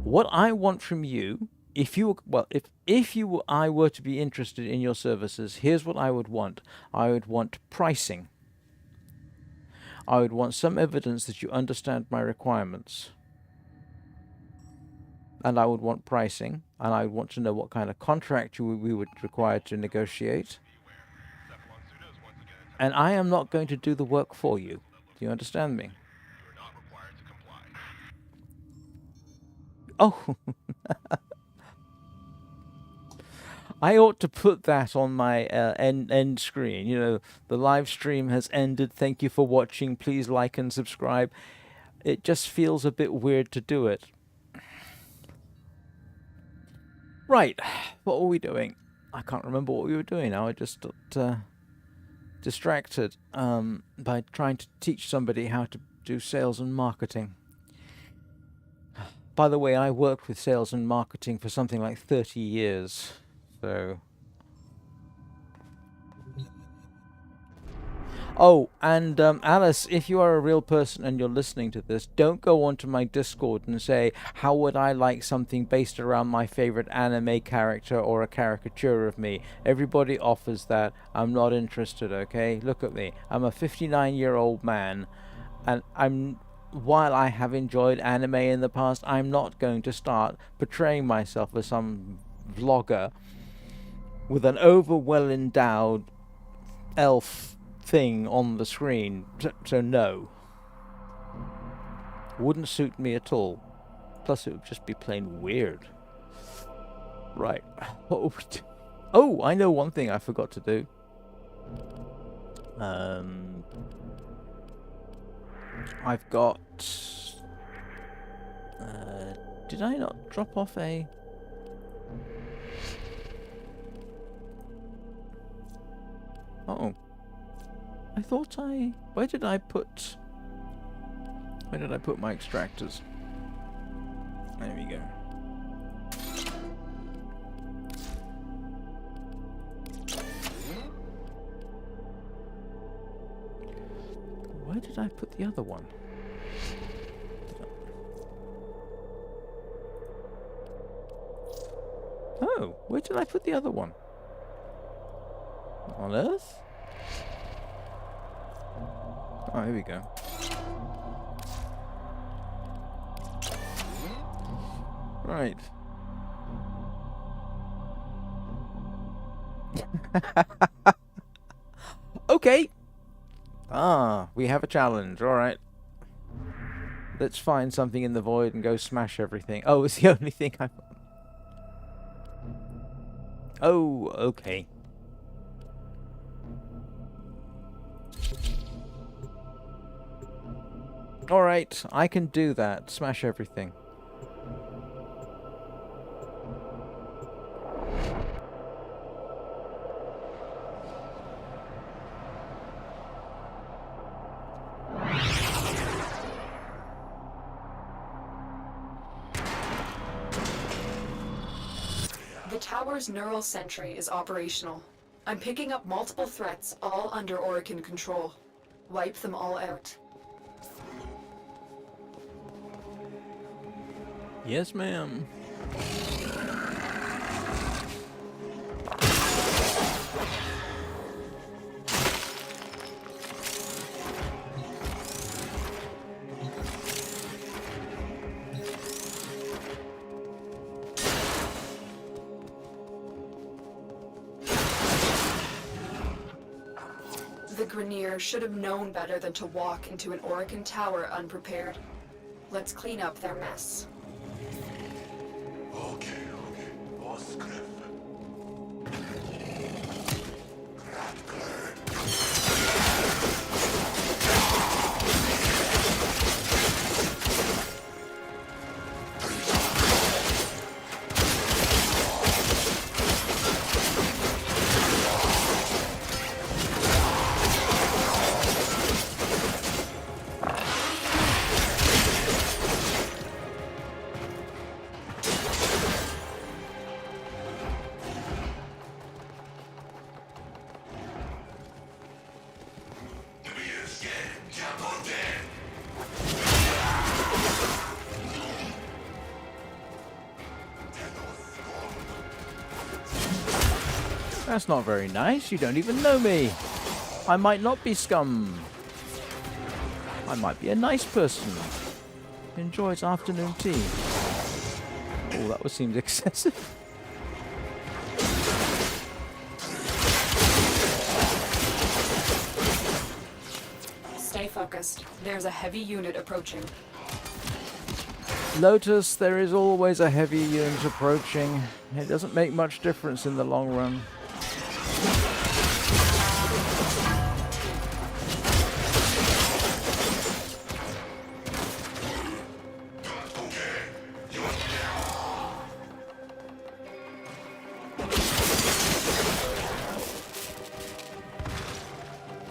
what I want from you, if I were to be interested in your services, here's what I would want. I would want pricing. I would want some evidence that you understand my requirements. And I would want pricing, and I would want to know what kind of contract we would require to negotiate. And I am not going to do the work for you. Do you understand me? Oh, I ought to put that on my end screen. You know, the live stream has ended. Thank you for watching. Please like and subscribe. It just feels a bit weird to do it. Right, what were we doing? I can't remember what we were doing now. I just got distracted by trying to teach somebody how to do sales and marketing. By the way, I worked with sales and marketing for something like 30 years, so... Oh, and Alice, if you are a real person and you're listening to this, don't go onto my Discord and say, how would I like something based around my favorite anime character or a caricature of me? Everybody offers that. I'm not interested, okay? Look at me. I'm a 59-year-old man, and while I have enjoyed anime in the past, I'm not going to start portraying myself as some vlogger with an well-endowed elf thing on the screen, so no. Wouldn't suit me at all. Plus it would just be plain weird. Right. Oh, I know one thing I forgot to do. I've got... did I not drop off a... Uh-oh. I thought where did I put my extractors? There we go. Where did I put the other one? Oh, where did I put the other one? On Earth? Oh, here we go. Right. Okay. Ah, we have a challenge. All right. Let's find something in the void and go smash everything. Oh, it's the only thing I... Oh, okay. Alright, I can do that. Smash everything. The tower's neural sentry is operational. I'm picking up multiple threats, all under Orokin control. Wipe them all out. Yes, ma'am. The Grineer should have known better than to walk into an Orokin tower unprepared. Let's clean up their mess. Okay. Oscriff. That's not very nice. You don't even know me. I might not be scum. I might be a nice person. Enjoys afternoon tea. Oh, that seems excessive. Stay focused. There's a heavy unit approaching. Lotus, there is always a heavy unit approaching. It doesn't make much difference in the long run.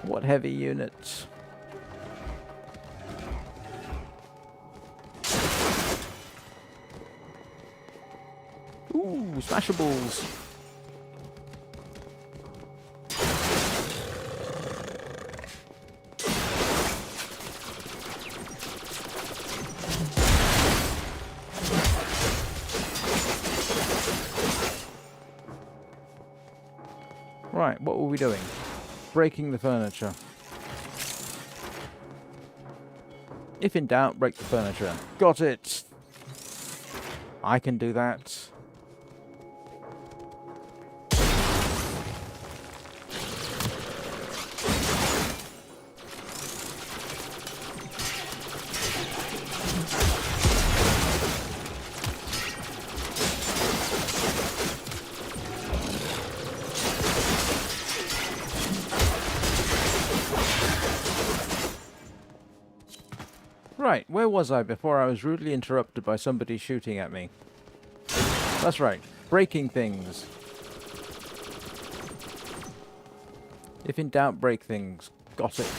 What heavy units? Ooh, smashables. Right, what were we doing? Breaking the furniture. If in doubt, break the furniture. Got it! I can do that. Right, where was I before I was rudely interrupted by somebody shooting at me? That's right, breaking things. If in doubt, break things. Got it.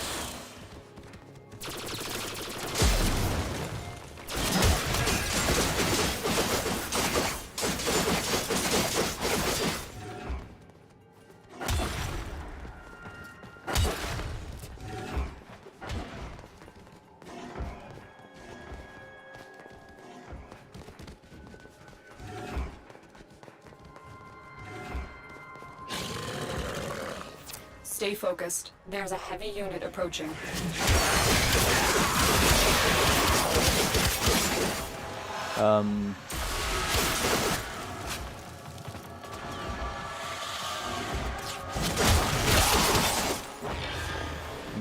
Stay focused. There's a heavy unit approaching.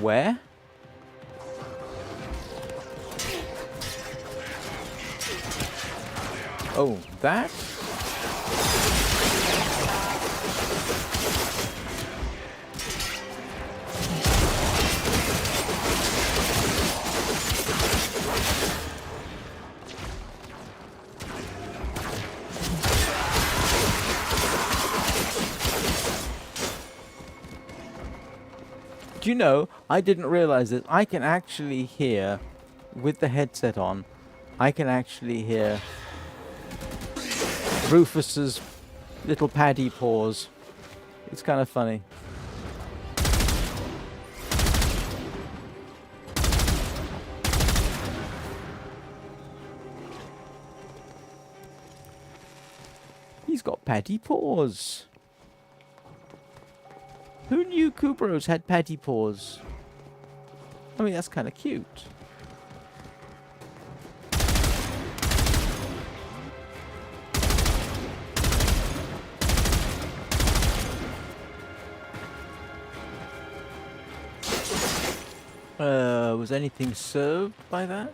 Where? Oh, that? Do you know, I didn't realize that I can actually hear, with the headset on, I can actually hear Rufus's little paddy paws. It's kind of funny. He's got paddy paws. Who knew Kubrows had paddy paws? I mean, that's kind of cute. Was anything served by that?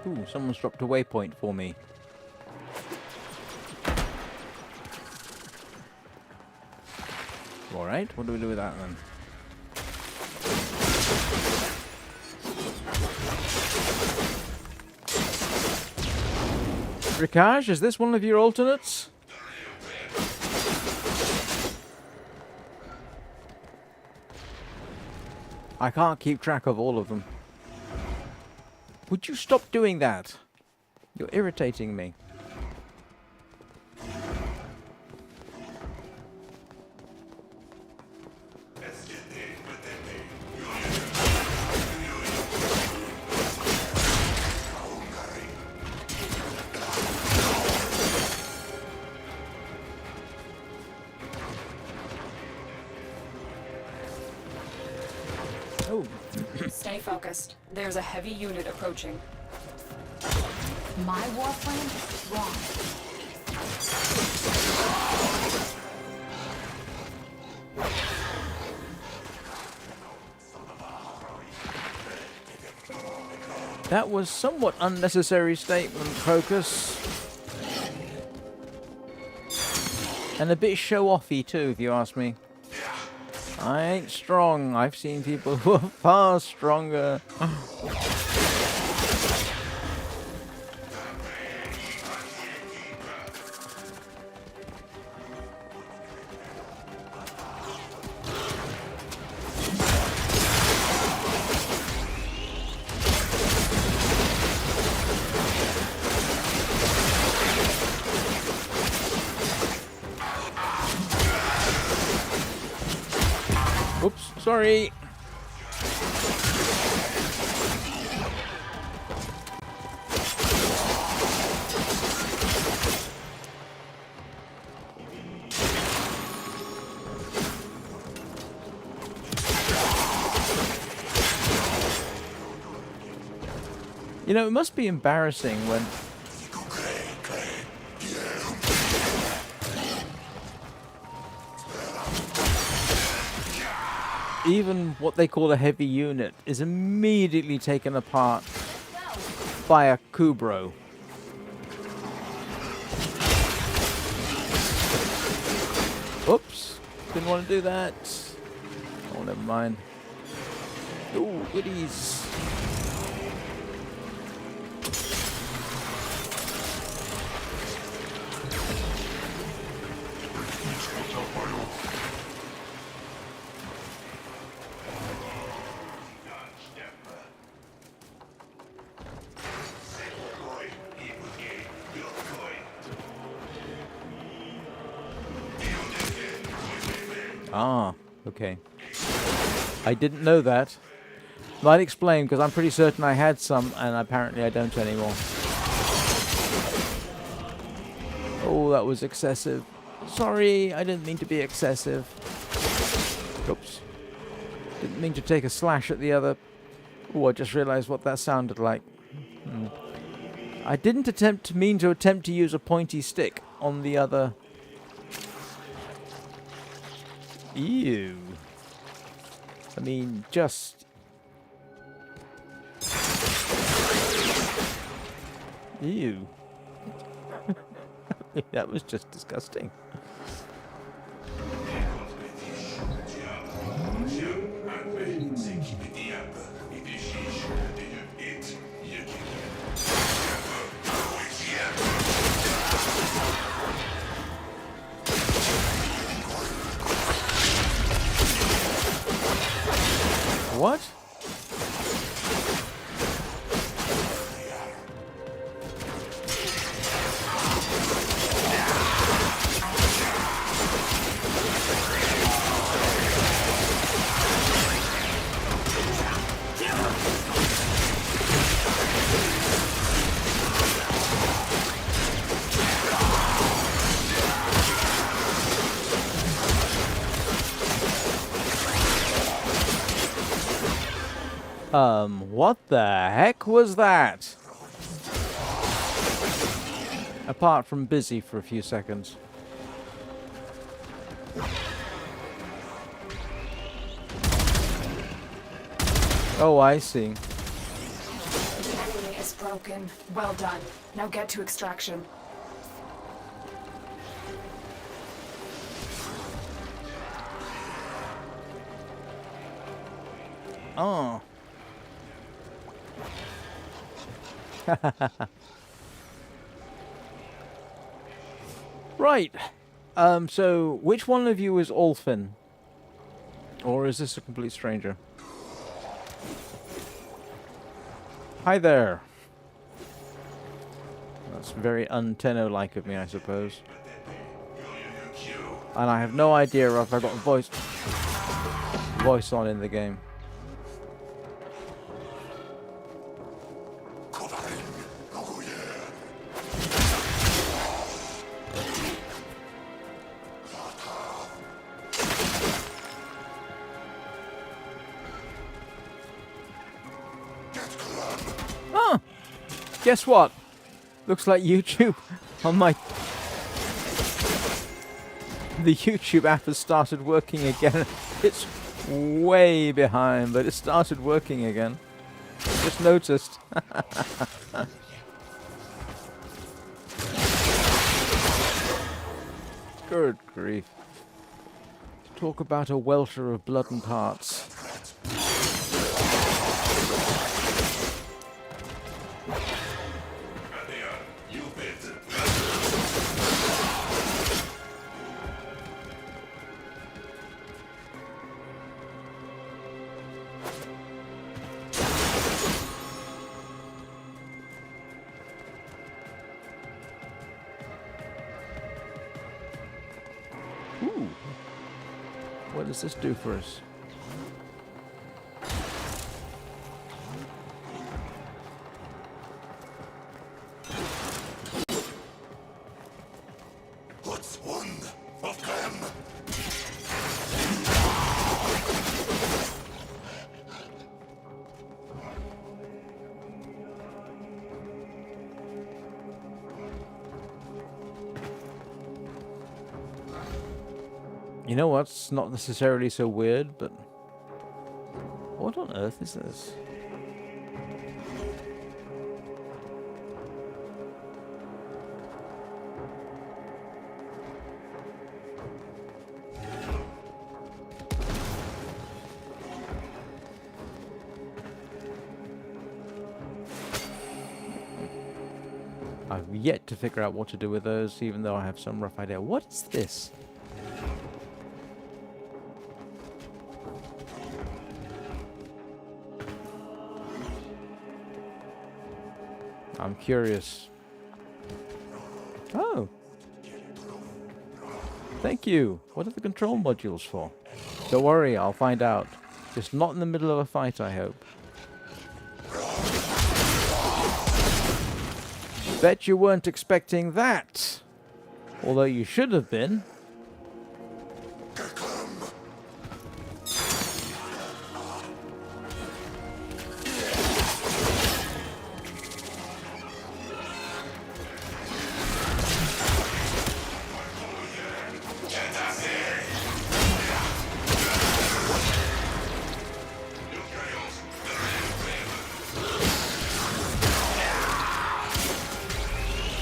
Ooh, someone's dropped a waypoint for me. Alright, what do we do with that then? Ricage, is this one of your alternates? I can't keep track of all of them. Would you stop doing that? You're irritating me. Oh. Stay focused. There's a heavy unit approaching. My Warframe? Wrong. That was somewhat unnecessary statement, Crocus. And a bit show-offy too, if you ask me. I ain't strong. I've seen people who are far stronger. Oops, sorry. You know, it must be embarrassing when even what they call a heavy unit is immediately taken apart by a Kubrow. Oops, didn't want to do that. Oh, never mind. Ooh, goodies. Ah, okay. I didn't know that. Might explain, because I'm pretty certain I had some, and apparently I don't anymore. Oh, that was excessive. Sorry, I didn't mean to be excessive. Oops. Didn't mean to take a slash at the other. Oh, I just realized what that sounded like. I didn't attempt to use a pointy stick. on the other. Ew. I mean, just... Ew. That was just disgusting. What? What the heck was that? Apart from busy for a few seconds. Oh, I see. The enemy is broken. Well done. Now get to extraction. Oh. Right. So which one of you is Olfin? Or is this a complete stranger? Hi there. That's very un-Tenno-like of me, I suppose. And I have no idea if I got voice on in the game. Guess what? Looks like YouTube on my... The YouTube app has started working again. It's way behind, but it started working again. Just noticed. Good grief. Talk about a welter of blood and parts. What does this do for us? What's one of them? You know what's not necessarily so weird, but what on earth is this? I've yet to figure out what to do with those, even though I have some rough idea. What is this? I'm curious. Oh. Thank you. What are the control modules for? Don't worry, I'll find out. Just not in the middle of a fight, I hope. Bet you weren't expecting that. Although you should have been.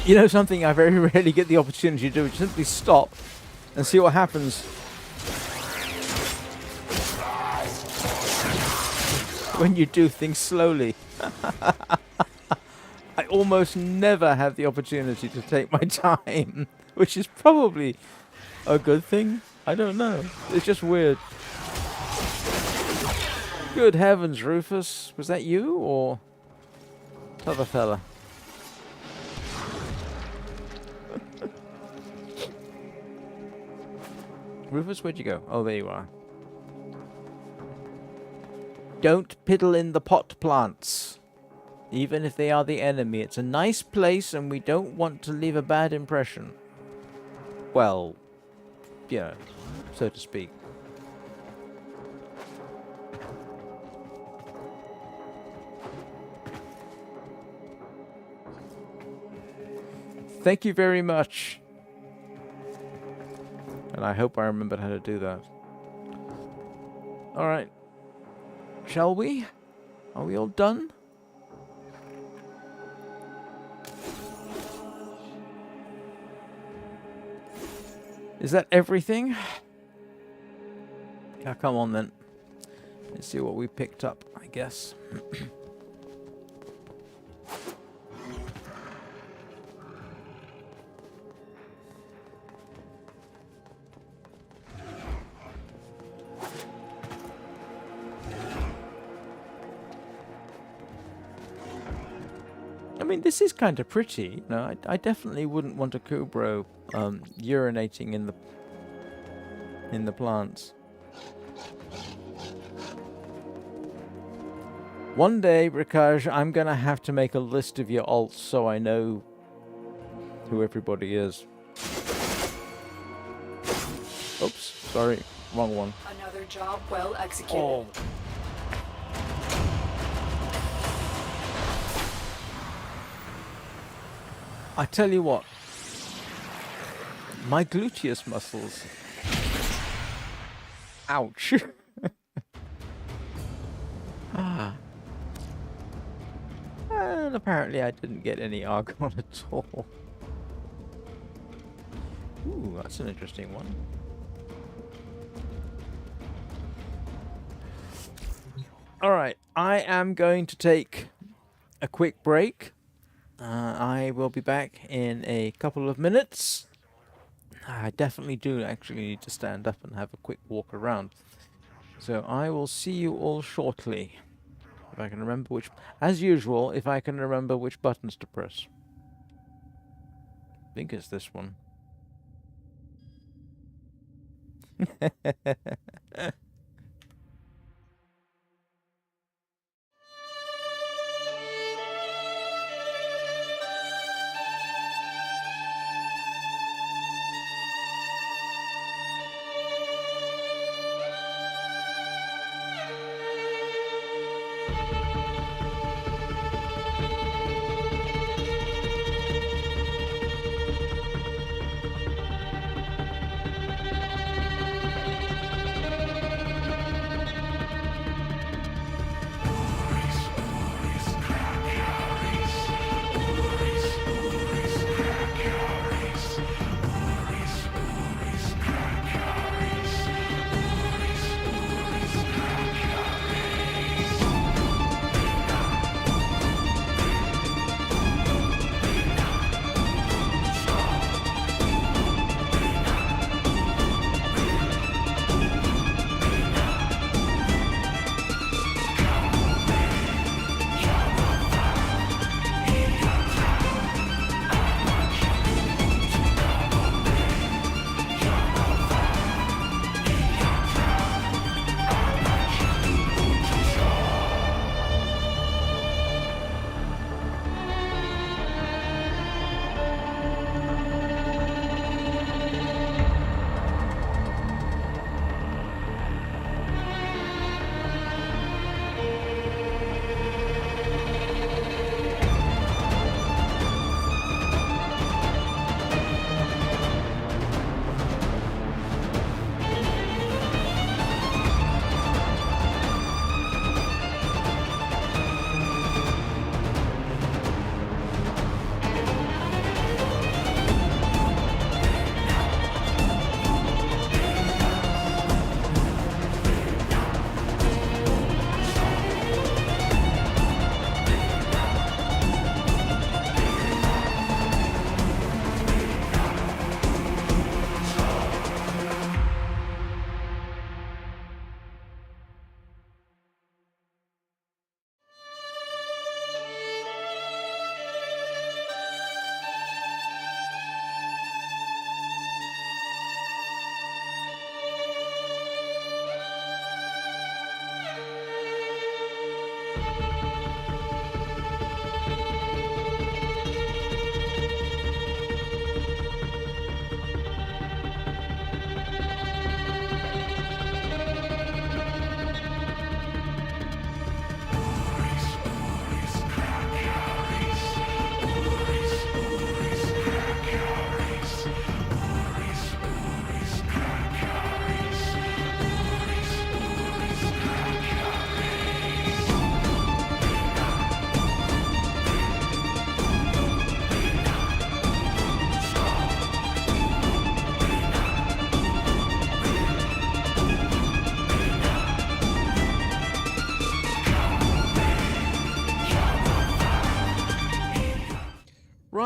You know something I very rarely get the opportunity to do, is simply stop and see what happens when you do things slowly. I almost never have the opportunity to take my time, which is probably a good thing. I don't know. It's just weird. Good heavens, Rufus. Was that you or other fella? Rufus, where'd you go? Oh, there you are. Don't piddle in the pot plants. Even if they are the enemy. It's a nice place and we don't want to leave a bad impression. Well, you know, so to speak. Thank you very much. And I hope I remembered how to do that. Alright. Shall we? Are we all done? Is that everything? Yeah, come on then. Let's see what we picked up, I guess. I mean, this is kind of pretty. You know, I definitely wouldn't want a Kubrow urinating in the plants. One day, Rikaj, I'm gonna have to make a list of your alts so I know who everybody is. Oops, sorry, wrong one. Another job well executed. Oh. I tell you what, my gluteus muscles. Ouch. And apparently I didn't get any argon at all. Ooh, that's an interesting one. Alright, I am going to take a quick break. I will be back in a couple of minutes. I definitely do actually need to stand up and have a quick walk around. So I will see you all shortly. If I can remember which... As usual, if I can remember which buttons to press. I think it's this one.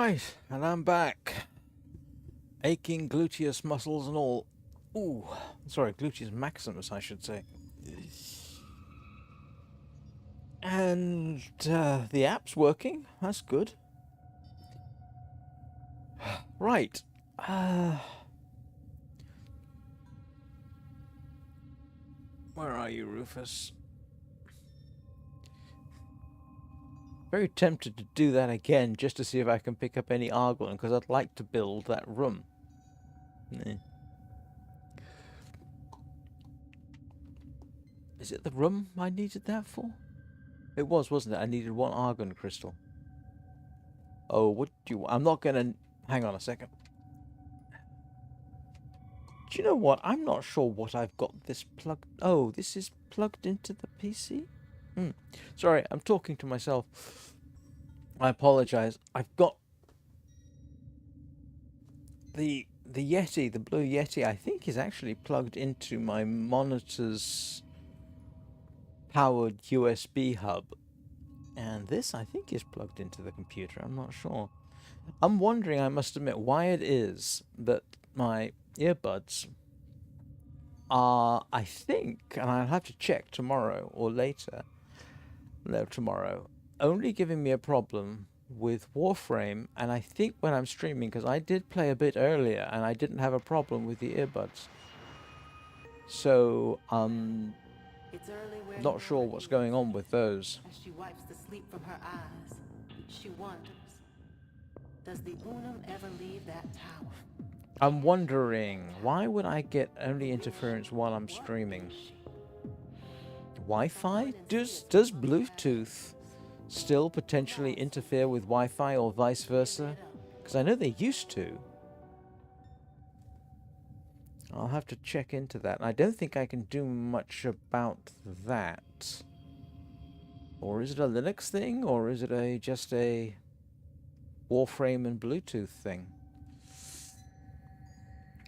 Right, and I'm back. Aching gluteus muscles and all. Ooh, sorry, gluteus maximus, I should say. And the app's working. That's good. Right. Where are you, Rufus? Very tempted to do that again, just to see if I can pick up any argon, because I'd like to build that room. Is it the room I needed that for? It was, wasn't it? I needed 1 argon crystal. Oh, what do you... I'm not gonna... Hang on a second. Do you know what? I'm not sure what I've got this plugged... Oh, this is plugged into the PC? Sorry, I'm talking to myself. I apologize. I've got... The Yeti, the Blue Yeti, I think is actually plugged into my monitor's powered USB hub. And this, I think, is plugged into the computer. I'm not sure. I'm wondering, I must admit, why it is that my earbuds are, I think, and I'll have to check tomorrow or later, no, tomorrow, only giving me a problem with Warframe, and I think when I'm streaming, because I did play a bit earlier, and I didn't have a problem with the earbuds. So, not sure what's going on with those. As she wipes the sleep from her eyes, she wonders, does the Unum ever leave that tower? I'm wondering, why would I get only interference while I'm streaming? Wi-Fi? Does Bluetooth still potentially interfere with Wi-Fi or vice versa? Because I know they used to. I'll have to check into that. I don't think I can do much about that. Or is it a Linux thing? Or is it just a Warframe and Bluetooth thing?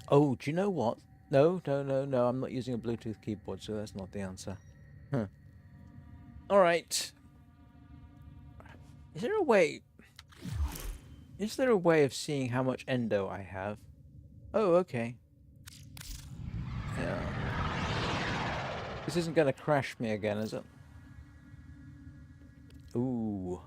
Oh, do you know what? No. I'm not using a Bluetooth keyboard, so that's not the answer. Huh. Alright. Is there a way of seeing how much endo I have? Oh, okay. Yeah. This isn't going to crash me again, is it? Ooh.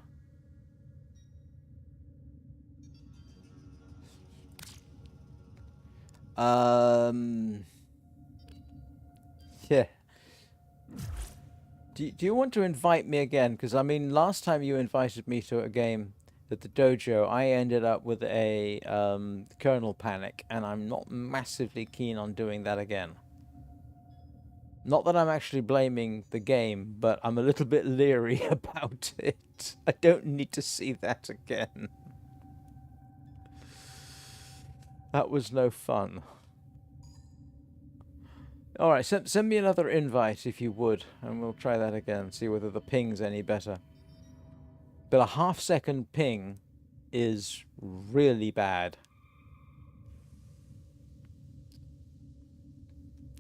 Yeah. Do you want to invite me again? Because, I mean, last time you invited me to a game at the dojo, I ended up with a kernel panic, and I'm not massively keen on doing that again. Not that I'm actually blaming the game, but I'm a little bit leery about it. I don't need to see that again. That was no fun. Alright, send me another invite if you would, and we'll try that again, see whether the ping's any better. But a half-second ping is really bad.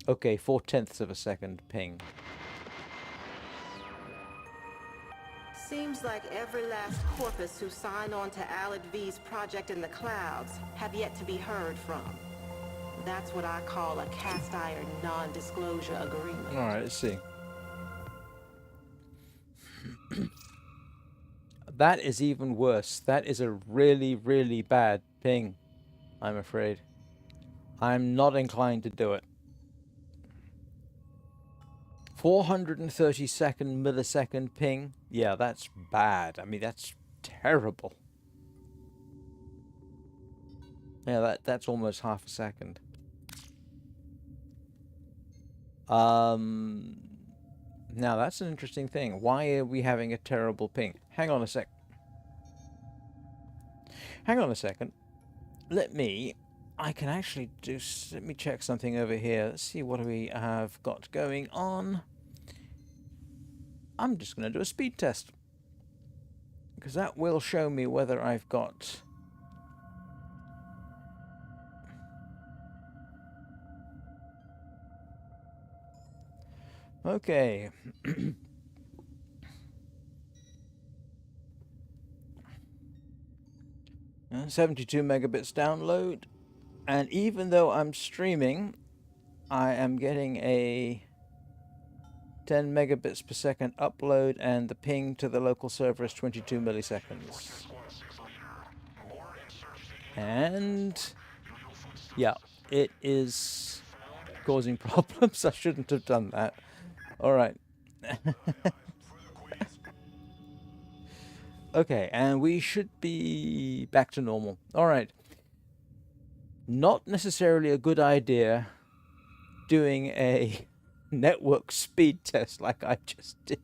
Okay, 4/10 of a second ping. Seems like every last corpus who signed on to Alad V's project in the clouds have yet to be heard from. That's what I call a cast iron non-disclosure agreement. Alright, let's see. That is even worse. That is a really, really bad ping, I'm afraid. I'm not inclined to do it. 432nd millisecond ping? Yeah, that's bad. I mean, that's terrible. Yeah, that's almost half a second. Now that's an interesting thing. Why are we having a terrible ping? Hang on a sec. Hang on a second. I can actually do... Let me check something over here. Let's see what we have got going on. I'm just going to do a speed test. Because that will show me whether I've got... Okay. 72 megabits download, and even though I'm streaming, I am getting a 10 megabits per second upload, and the ping to the local server is 22 milliseconds. And yeah, it is causing problems. I shouldn't have done that. All right. Okay, and we should be back to normal. All right. Not necessarily a good idea doing a network speed test like I just did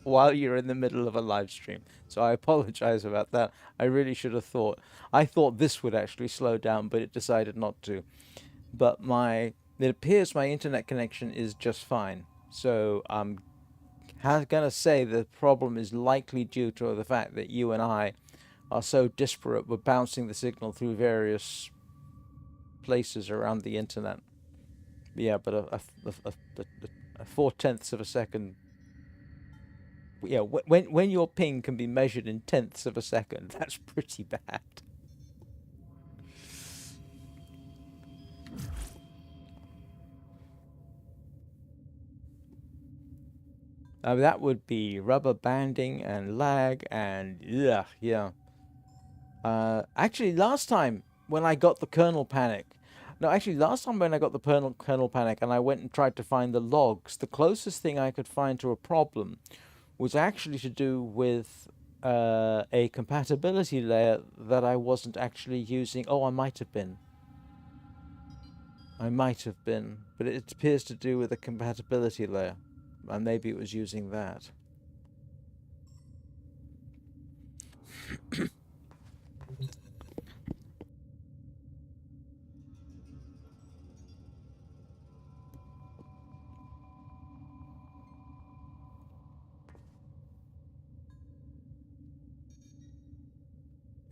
while you're in the middle of a live stream. So I apologize about that. I really should have thought. I thought this would actually slow down, but it decided not to. But it appears my internet connection is just fine. So I'm gonna say the problem is likely due to the fact that you and I are so disparate. We're bouncing the signal through various places around the internet. Yeah, but a 4/10 of a second. Yeah, when your ping can be measured in tenths of a second, that's pretty bad. That would be rubber banding and lag and yeah. Actually, last time when I got the kernel panic, last time when I got the kernel panic and I went and tried to find the logs, the closest thing I could find to a problem was actually to do with a compatibility layer that I wasn't actually using. Oh, I might have been, but it appears to do with a compatibility layer, and maybe it was using that.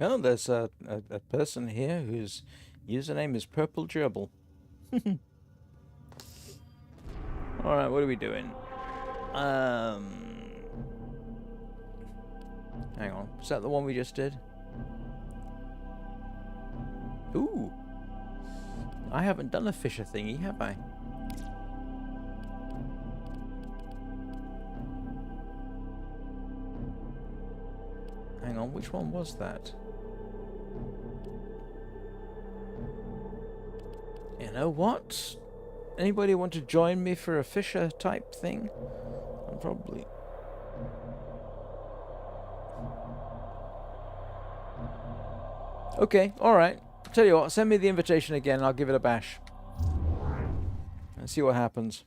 Oh, there's a person here whose username is Purple Gerbil. Alright, what are we doing? Hang on. Is that the one we just did? Ooh. I haven't done a Fisher thingy, have I? Hang on, which one was that? You know what? Anybody want to join me for a Fisher type thing? I'm probably... Okay, alright. Tell you what, send me the invitation again and I'll give it a bash. And see what happens.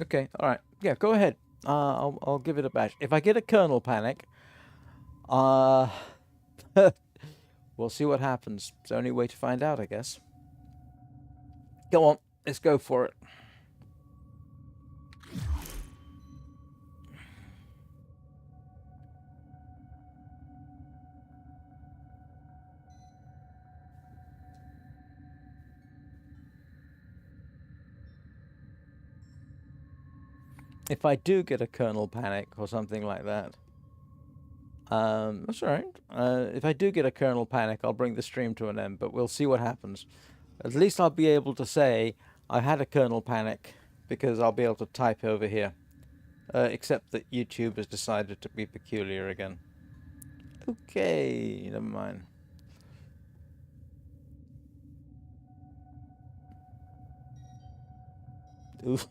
Okay, alright. Yeah, go ahead. I'll give it a bash. If I get a kernel panic, we'll see what happens. It's the only way to find out, I guess. Go on, let's go for it. If I do get a kernel panic or something like that, that's alright. If I do get a kernel panic, I'll bring the stream to an end, but we'll see what happens. At least I'll be able to say I had a kernel panic because I'll be able to type over here. Except that YouTube has decided to be peculiar again. Okay, never mind. Oof.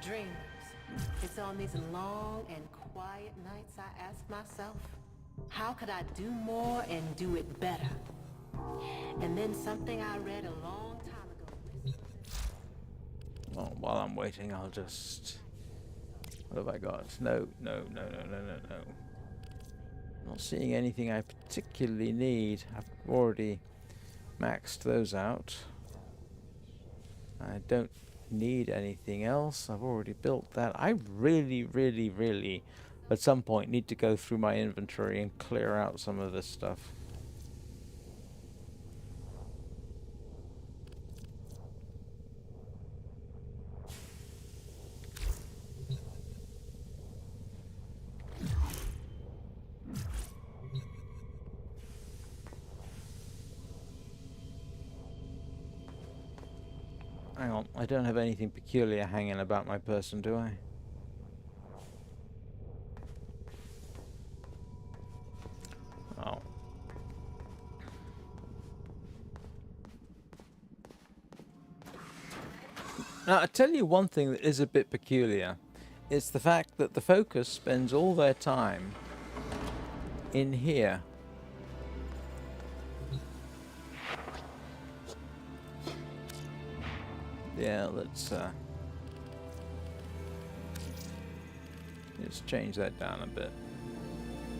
Dreamers. It's on these long and quiet nights I ask myself, how could I do more and do it better? And then something I read a long time ago. Well, while I'm waiting, I'll just... What have I got? No. Not seeing anything I particularly need. I've already maxed those out. I don't need anything else. I've already built that. I really at some point need to go through my inventory and clear out some of this stuff. Hang on, I don't have anything peculiar hanging about my person, do I? Oh. Now, I tell you one thing that is a bit peculiar. It's the fact that the Focus spends all their time in here. Yeah, let's change that down a bit.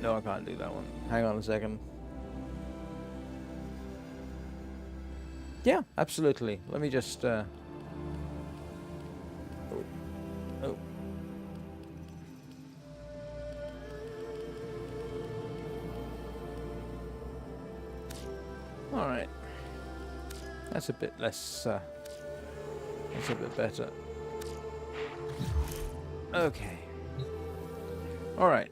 No, I can't do that one. Hang on a second. Yeah, absolutely. Let me just oh. All right. That's a bit less that's a bit better. Okay. All right.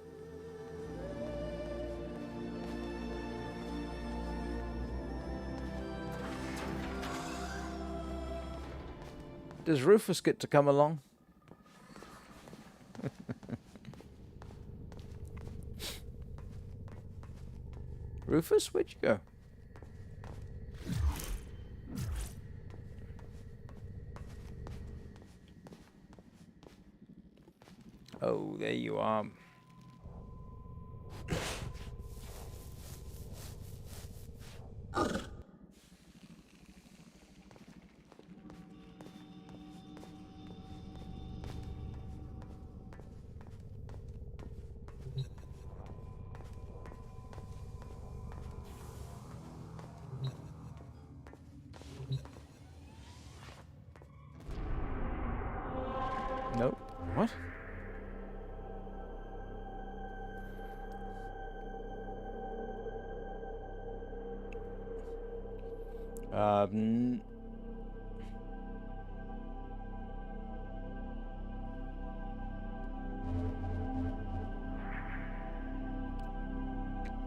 Does Rufus get to come along? Rufus, where'd you go? Oh, there you are. Nope. What?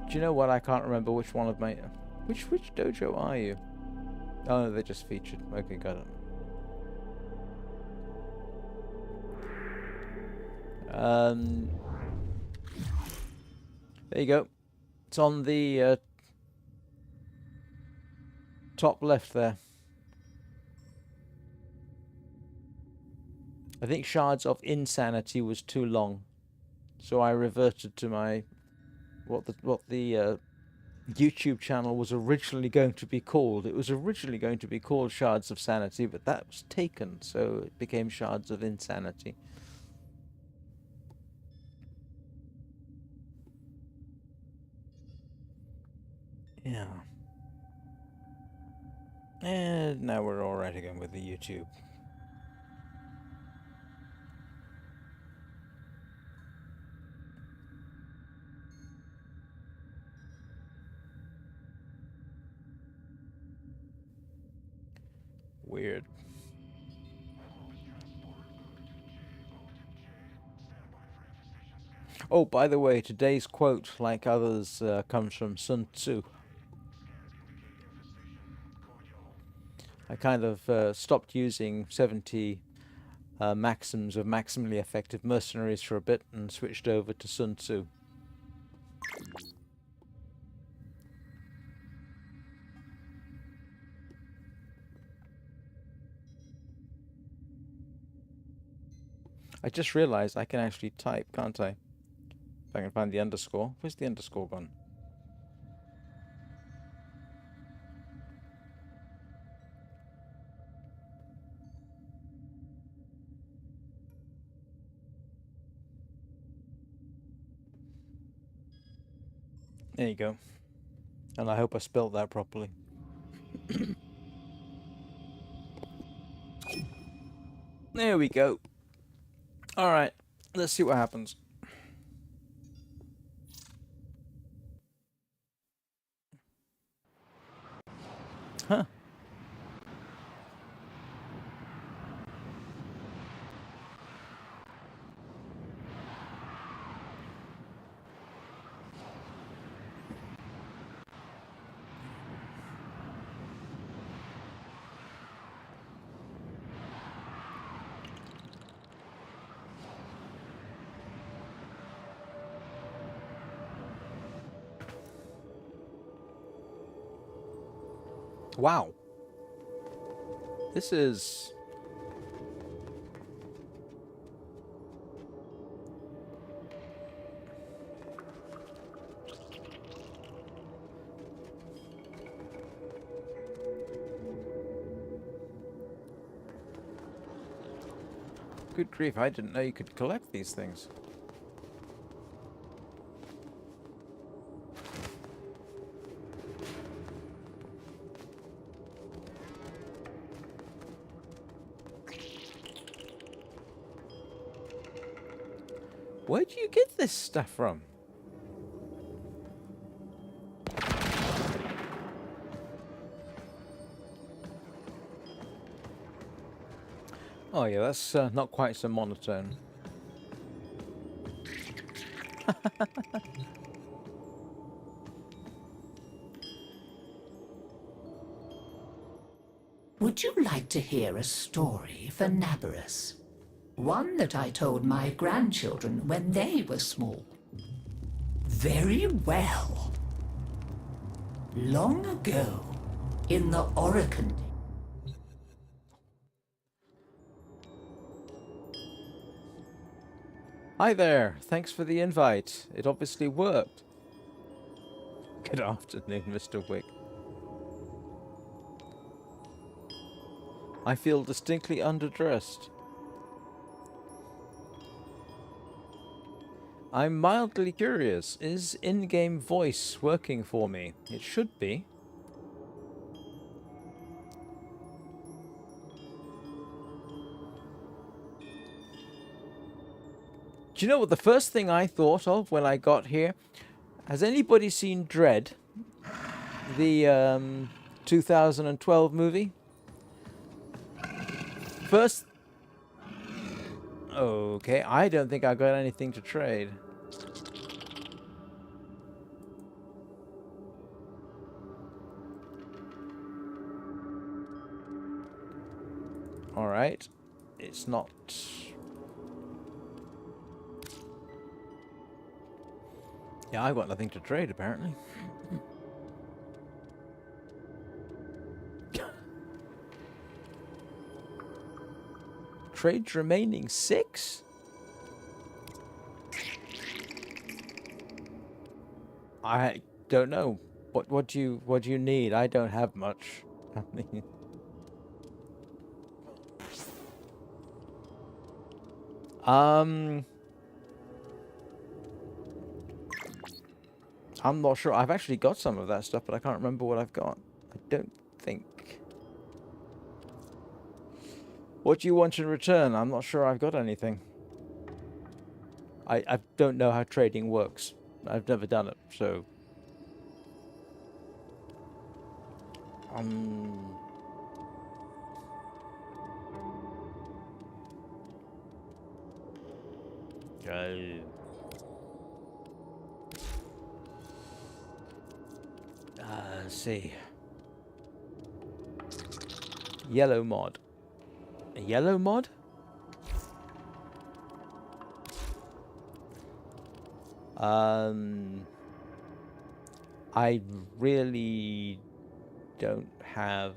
Do you know what? I can't remember which one of my... Which dojo are you? Oh, no, they're just featured. Okay, got it. There you go. It's on the top left there. I think Shards of Insanity was too long, so I reverted to my what the YouTube channel was originally going to be called. It was originally going to be called Shards of Sanity, but that was taken, so it became Shards of Insanity. Yeah. And now we're alright again with the YouTube. Weird. Oh, by the way, today's quote, like others, comes from Sun Tzu. I kind of stopped using 70 maxims of maximally effective mercenaries for a bit and switched over to Sun Tzu. I just realized I can actually type, can't I? If I can find the underscore. Where's the underscore gone? There you go. And I hope I spelled that properly. There we go. Alright, let's see what happens. Huh. Wow. This is... Good grief, I didn't know you could collect these things. Where do you get this stuff from? Oh yeah, that's not quite so monotone. Would you like to hear a story for Nabarus? One that I told my grandchildren when they were small. Very well. Long ago, in the Oricon. Hi there, thanks for the invite. It obviously worked. Good afternoon, Mr. Wick. I feel distinctly underdressed. I'm mildly curious. Is in-game voice working for me? It should be. Do you know what the first thing I thought of when I got here? Has anybody seen Dread? The 2012 movie? First... Okay, I don't think I got anything to trade. Alright. It's not... Yeah, I've got nothing to trade, apparently. Trades remaining 6? I don't know. What do you need? I don't have much. I mean, I'm not sure. I've actually got some of that stuff, but I can't remember what I've got. I don't think. What do you want in return? I'm not sure I've got anything. I don't know how trading works. I've never done it, so... Let's see. Yellow mod. A yellow mod? I really don't have...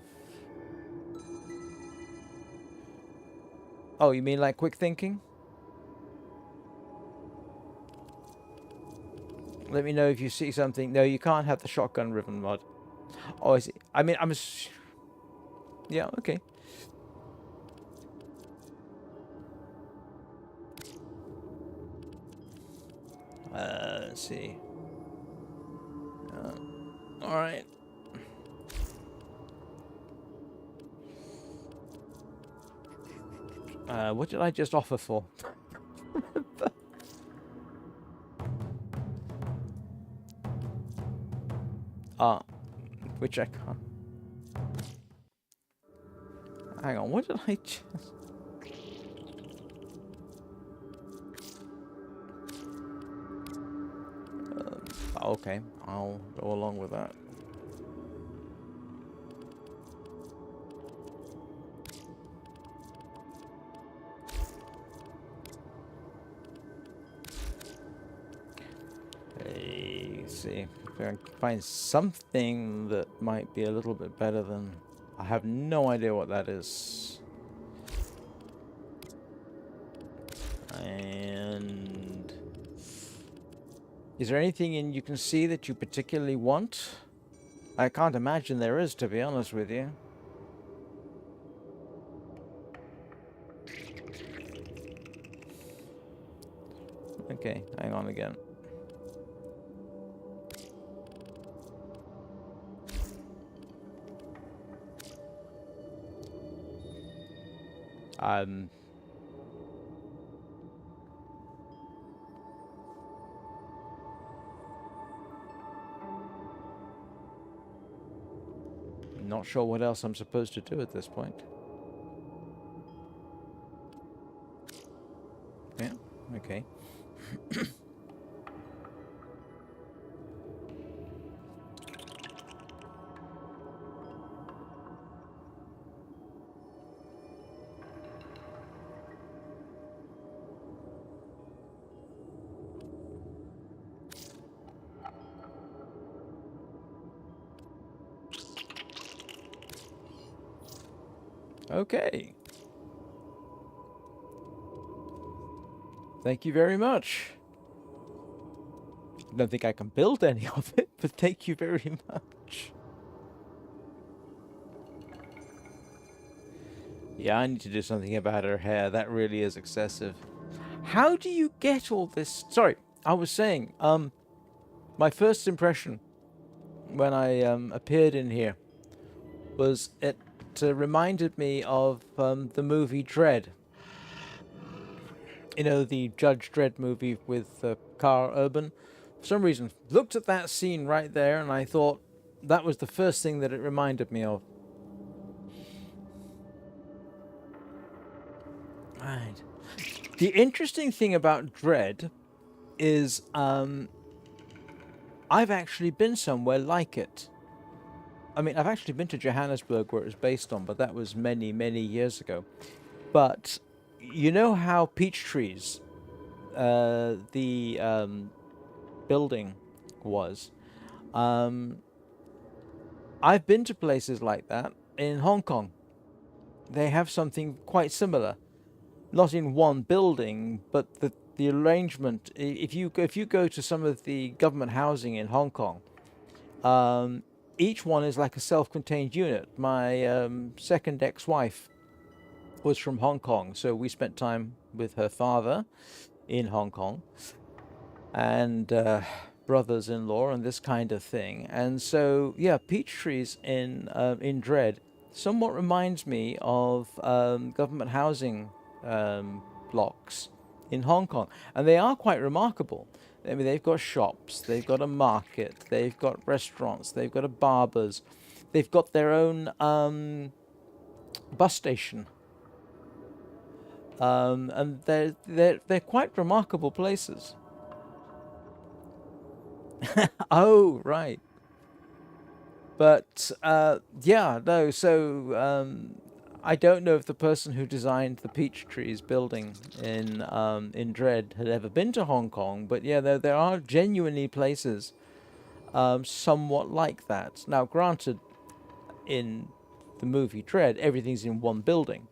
Oh, you mean like quick thinking? Let me know if you see something. No, you can't have the shotgun ribbon mod. Oh, I see. I mean, yeah, okay. Let's see. Alright. What did I just offer for? Which I can't. Hang on, what did I just... Okay, I'll go along with that. Let's see if I can find something that might be a little bit better than... I have no idea what that is. And... is there anything you can see that you particularly want? I can't imagine there is, to be honest with you. Okay, hang on again. Not sure what else I'm supposed to do at this point. Yeah, okay. Okay. Thank you very much. I don't think I can build any of it, but thank you very much. Yeah, I need to do something about her hair. That really is excessive. How do you get all this? Sorry, I was saying, my first impression when I appeared in here was it reminded me of the movie Dredd. You know, the Judge Dredd movie with Carl Urban. For some reason, looked at that scene right there and I thought that was the first thing that it reminded me of. Right. The interesting thing about Dredd is I've actually been somewhere like it. I mean, I've actually been to Johannesburg where it was based on, but that was many, many years ago. But you know how peach trees, the building was. I've been to places like that in Hong Kong. They have something quite similar. Not in one building, but the arrangement. If you go to some of the government housing in Hong Kong, each one is like a self-contained unit. My second ex-wife was from Hong Kong, so we spent time with her father in Hong Kong, and brothers-in-law and this kind of thing. And so, yeah, peach trees in Dredd somewhat reminds me of government housing blocks in Hong Kong, and they are quite remarkable. I mean, they've got shops, they've got a market, they've got restaurants, they've got a barbers, they've got their own bus station, and they're quite remarkable places. Oh, right. But yeah, no. So I don't know if the person who designed the Peach Trees building in Dredd had ever been to Hong Kong, but yeah, there are genuinely places somewhat like that. Now, granted, in the movie Dredd, everything's in one building,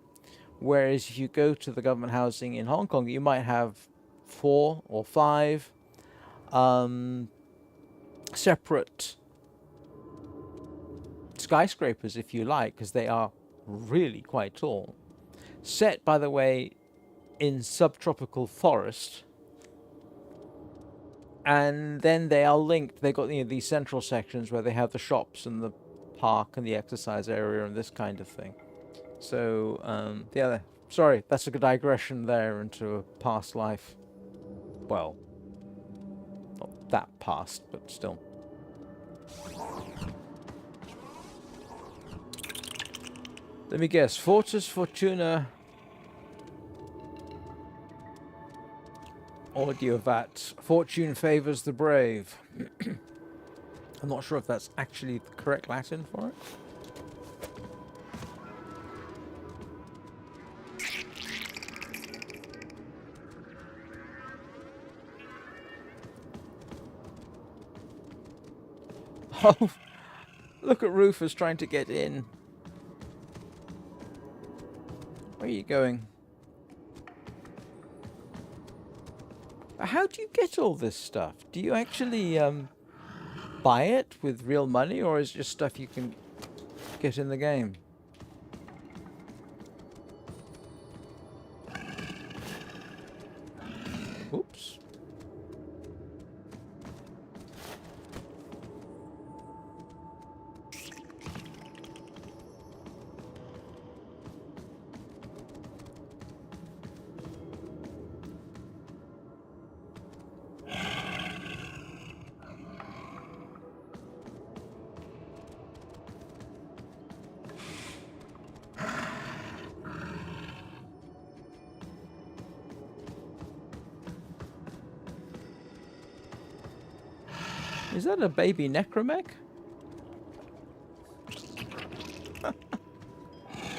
whereas if you go to the government housing in Hong Kong, you might have 4 or 5 separate skyscrapers, if you like, because they are really quite tall, set, by the way, in subtropical forest, and then they are linked. They got, you know, these central sections where they have the shops and the park and the exercise area and this kind of thing. So yeah, sorry, that's a good digression there into a past life. Well, not that past, but still. Let me guess. Fortis Fortuna Audiovat. Fortune favors the brave. I'm not sure if that's actually the correct Latin for it. Oh, look at Rufus trying to get in. Where are you going? How do you get all this stuff? Do you actually buy it with real money, or is it just stuff you can get in the game? Oops. Is that a baby necromech?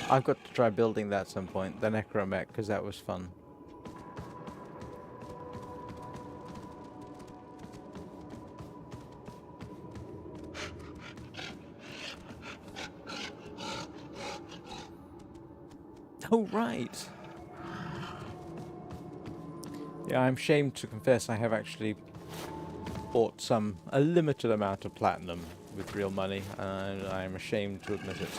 I've got to try building that at some point, the necromech, because that was fun. Oh, right. Yeah, I'm ashamed to confess I have actually bought a limited amount of platinum with real money, and I'm ashamed to admit it.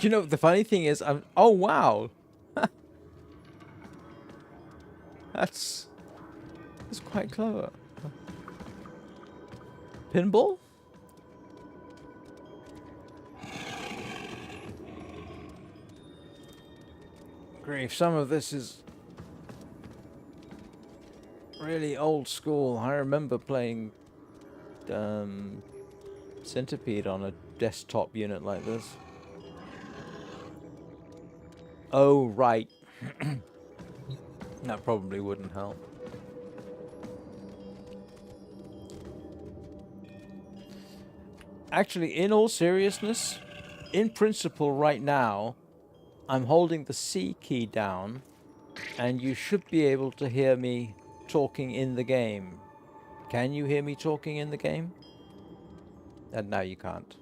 You know, the funny thing is, oh wow, that's quite clever. Pinball? Grief, some of this is really old school. I remember playing Centipede on a desktop unit like this. Oh, right. That probably wouldn't help. Actually, in all seriousness, in principle right now, I'm holding the C key down, and you should be able to hear me talking in the game. Can you hear me talking in the game? And now you can't.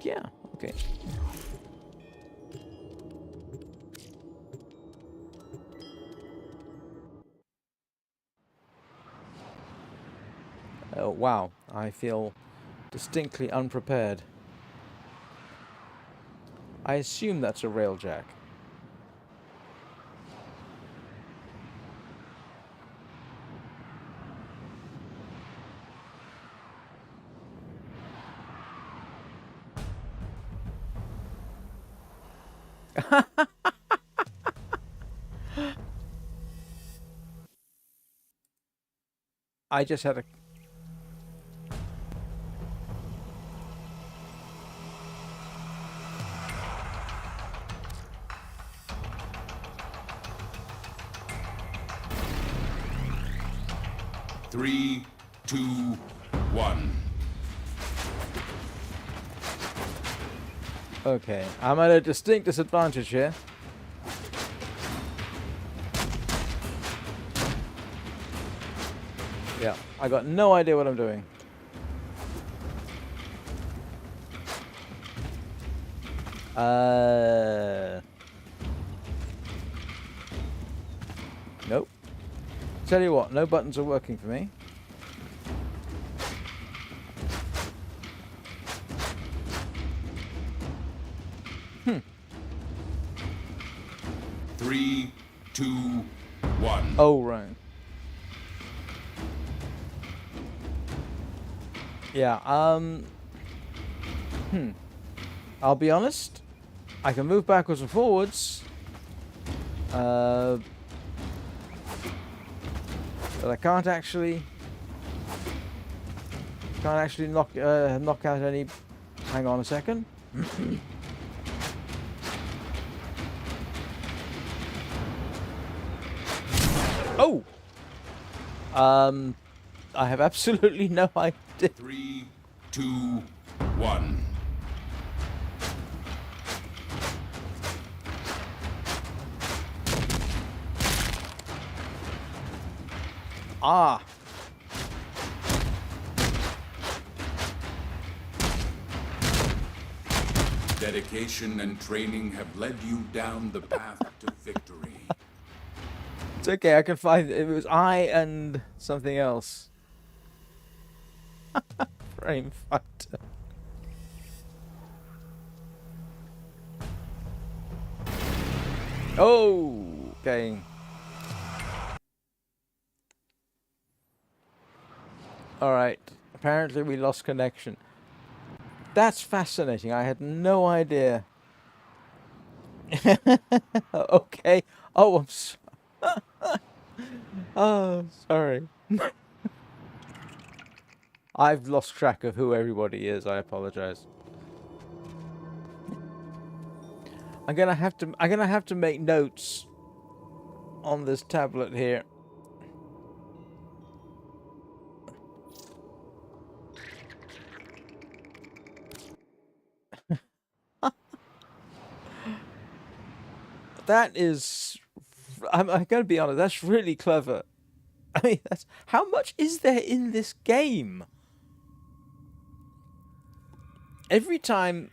Yeah, okay. Oh, wow. I feel distinctly unprepared. I assume that's a Railjack. I just had a... Three, two, one. Okay, I'm at a distinct disadvantage here. Yeah, I got no idea what I'm doing. Nope. Tell you what, no buttons are working for me. Oh, right. Yeah, I'll be honest. I can move backwards and forwards. But I can't actually knock out any. Hang on a second. Oh. I have absolutely no idea. 3, 2, 1. Ah. Dedication and training have led you down the path to victory. It's okay, I can find it. It was I and something else. Frame fighter. Oh, okay. Alright, apparently we lost connection. That's fascinating, I had no idea. Okay. Oh, I'm so oh, sorry. I've lost track of who everybody is, I apologize. I'm gonna have to make notes on this tablet here. That is, I'm gonna be honest, that's really clever. I mean, that's, how much is there in this game? Every time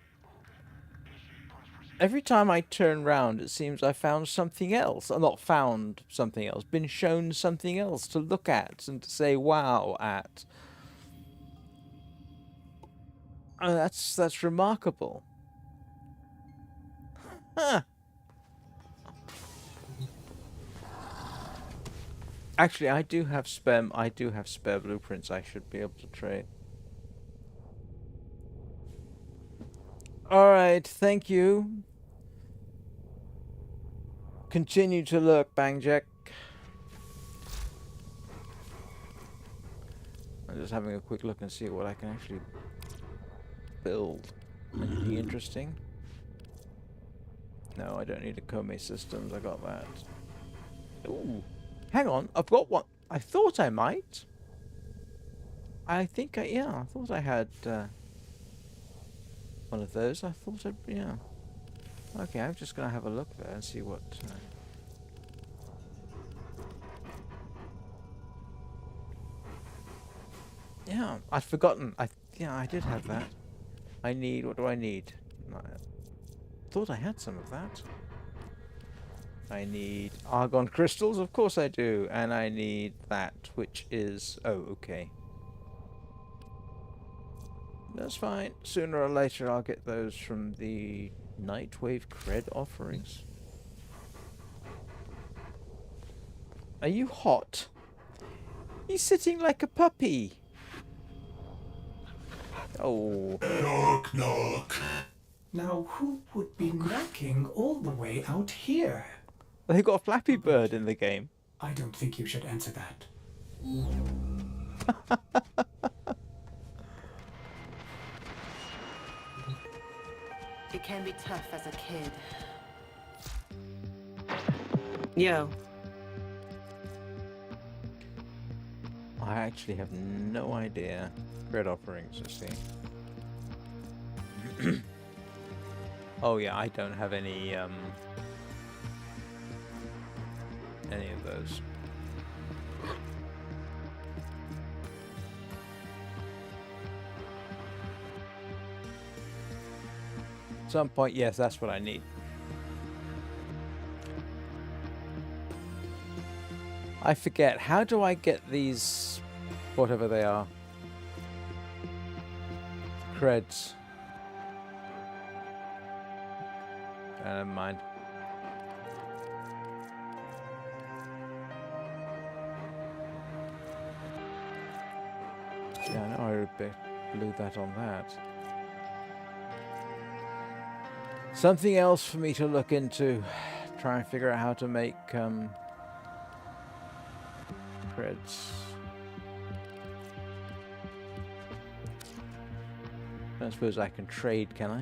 I turn round, it seems I found something else. Or not found something else, been shown something else to look at and to say wow at. That's remarkable. Huh. Actually, I do have spare blueprints I should be able to trade. Alright, thank you. Continue to lurk, Bangjack. I'm just having a quick look and see what I can actually build. Anything interesting? No, I don't need a Kome Systems, I got that. Ooh. Hang on, I've got one. I thought I might. I think yeah, I thought I had one of those. I thought yeah. Okay, I'm just gonna have a look there and see what. Yeah, I'd forgotten. Yeah, I did have that. I need. What do I need? I thought I had some of that. I need argon crystals, of course I do, and I need that, which is... oh, okay. That's fine. Sooner or later I'll get those from the Nightwave cred offerings. Are you hot? He's sitting like a puppy. Oh. Knock, knock. Now, who would be knocking all the way out here? They've got a Flappy Bird in the game. I don't think you should answer that. It can be tough as a kid. Yo. I actually have no idea. Cred offerings, I see. Oh yeah, I don't have any of those. At some point, yes, that's what I need. I forget, how do I get these, whatever they are, creds? Never mind. Yeah, I know I blew that on that. Something else for me to look into. Try and figure out how to make creds. I don't suppose I can trade, can I?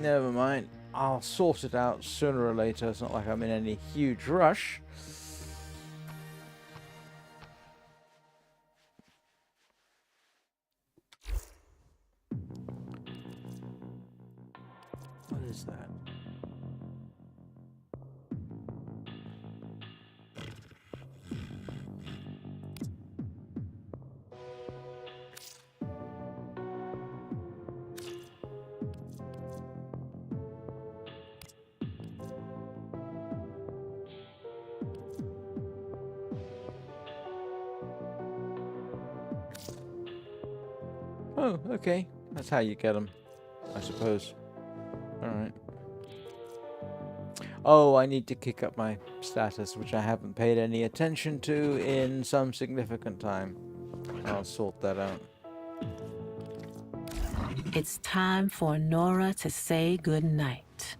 Never mind. I'll sort it out sooner or later. It's not like I'm in any huge rush. What is that? Oh, okay. That's how you get them, I suppose. Alright. Oh, I need to kick up my status, which I haven't paid any attention to in some significant time. I'll sort that out. It's time for Nora to say goodnight.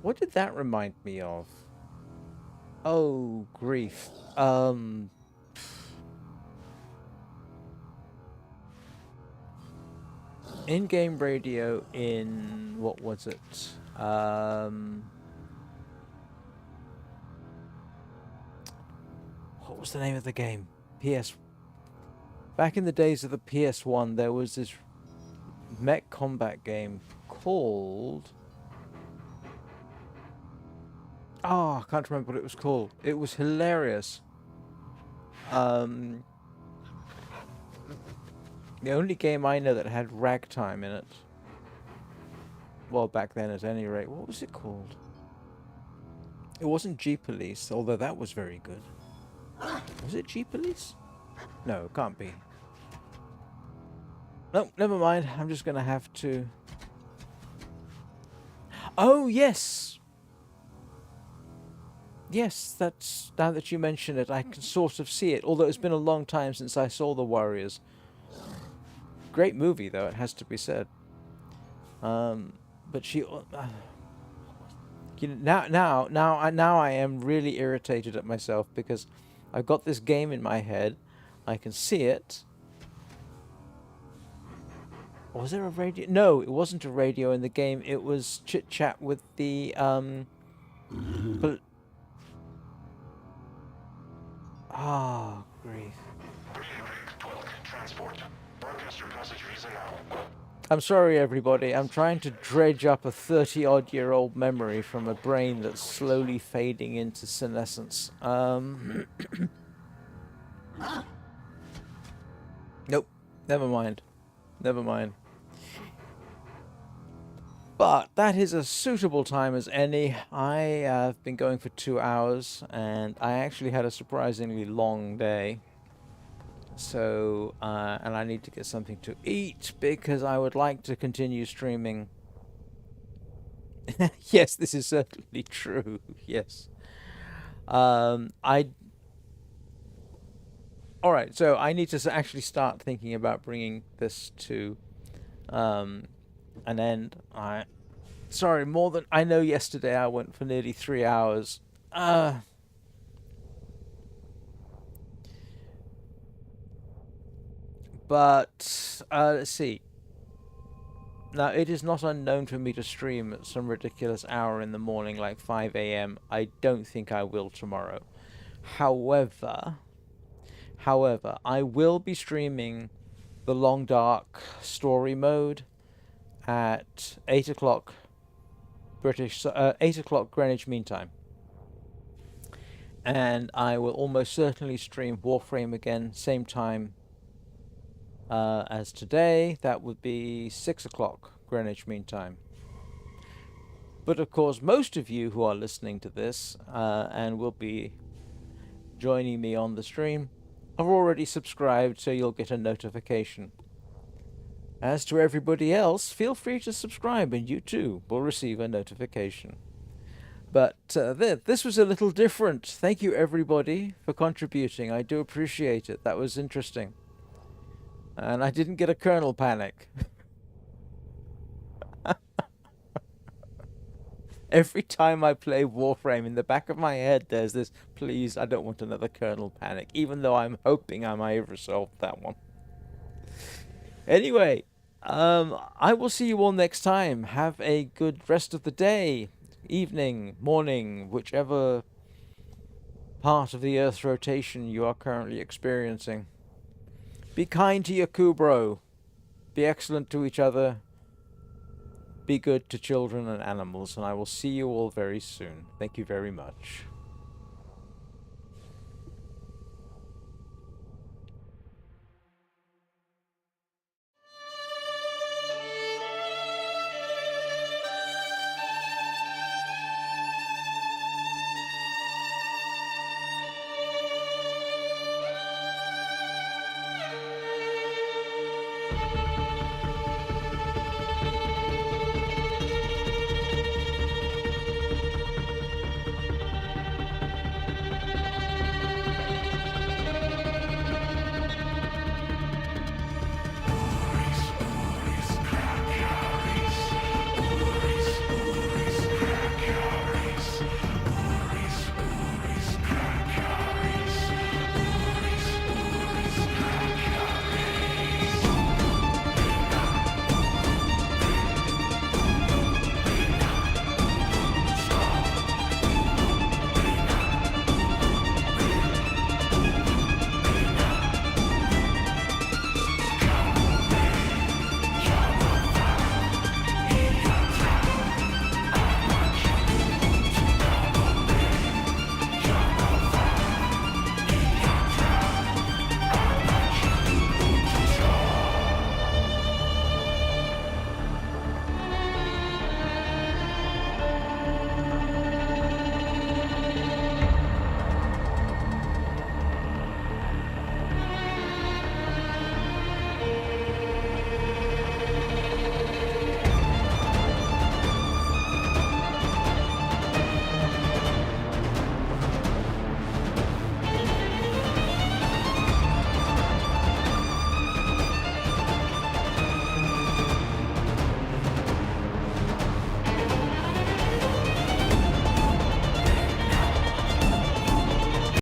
What did that remind me of? Oh, grief. In-game radio in... what was it? What was the name of the game? Back in the days of the PS1, there was this mech combat game called... Oh, I can't remember what it was called. It was hilarious. The only game I know that had ragtime in it. Well, back then at any rate. What was it called? It wasn't G-Police, although that was very good. Was it G-Police? No, it can't be. No, never mind. I'm just going to have to... Oh, yes! Yes, that's... Now that you mention it, I can sort of see it. Although it's been a long time since I saw The Warriors. Great movie, though, it has to be said. But she... you know, now I am really irritated at myself because I've got this game in my head. I can see it. Was there a radio? No, it wasn't a radio in the game. It was chit-chat with the... Ah, grief. I'm sorry, everybody. I'm trying to dredge up a 30-odd-year-old memory from a brain that's slowly fading into senescence. Nope. Never mind. Never mind. But that is as suitable time as any. I have been going for 2 hours, and I actually had a surprisingly long day. So, and I need to get something to eat because I would like to continue streaming. Yes, this is certainly true. Yes. Alright, so I need to actually start thinking about bringing this to an end. Sorry, more than... I know yesterday I went for nearly 3 hours. But, let's see. Now, it is not unknown for me to stream at some ridiculous hour in the morning, like 5 AM. I don't think I will tomorrow. However, I will be streaming the Long Dark story mode at 8 o'clock 8 o'clock Greenwich Mean Time. And I will almost certainly stream Warframe again, same time as today. That would be 6 o'clock Greenwich Mean Time. But of course, most of you who are listening to this and will be joining me on the stream are already subscribed, so you'll get a notification. As to everybody else, feel free to subscribe and you too will receive a notification. But this was a little different. Thank you everybody for contributing. I do appreciate it. That was interesting. And I didn't get a kernel panic. Every time I play Warframe, in the back of my head there's this, please, I don't want another kernel panic, even though I'm hoping I might have resolved that one. Anyway, I will see you all next time. Have a good rest of the day, evening, morning, whichever part of the Earth's rotation you are currently experiencing. Be kind to your Kubrow. Be excellent to each other. Be good to children and animals, and I will see you all very soon. Thank you very much.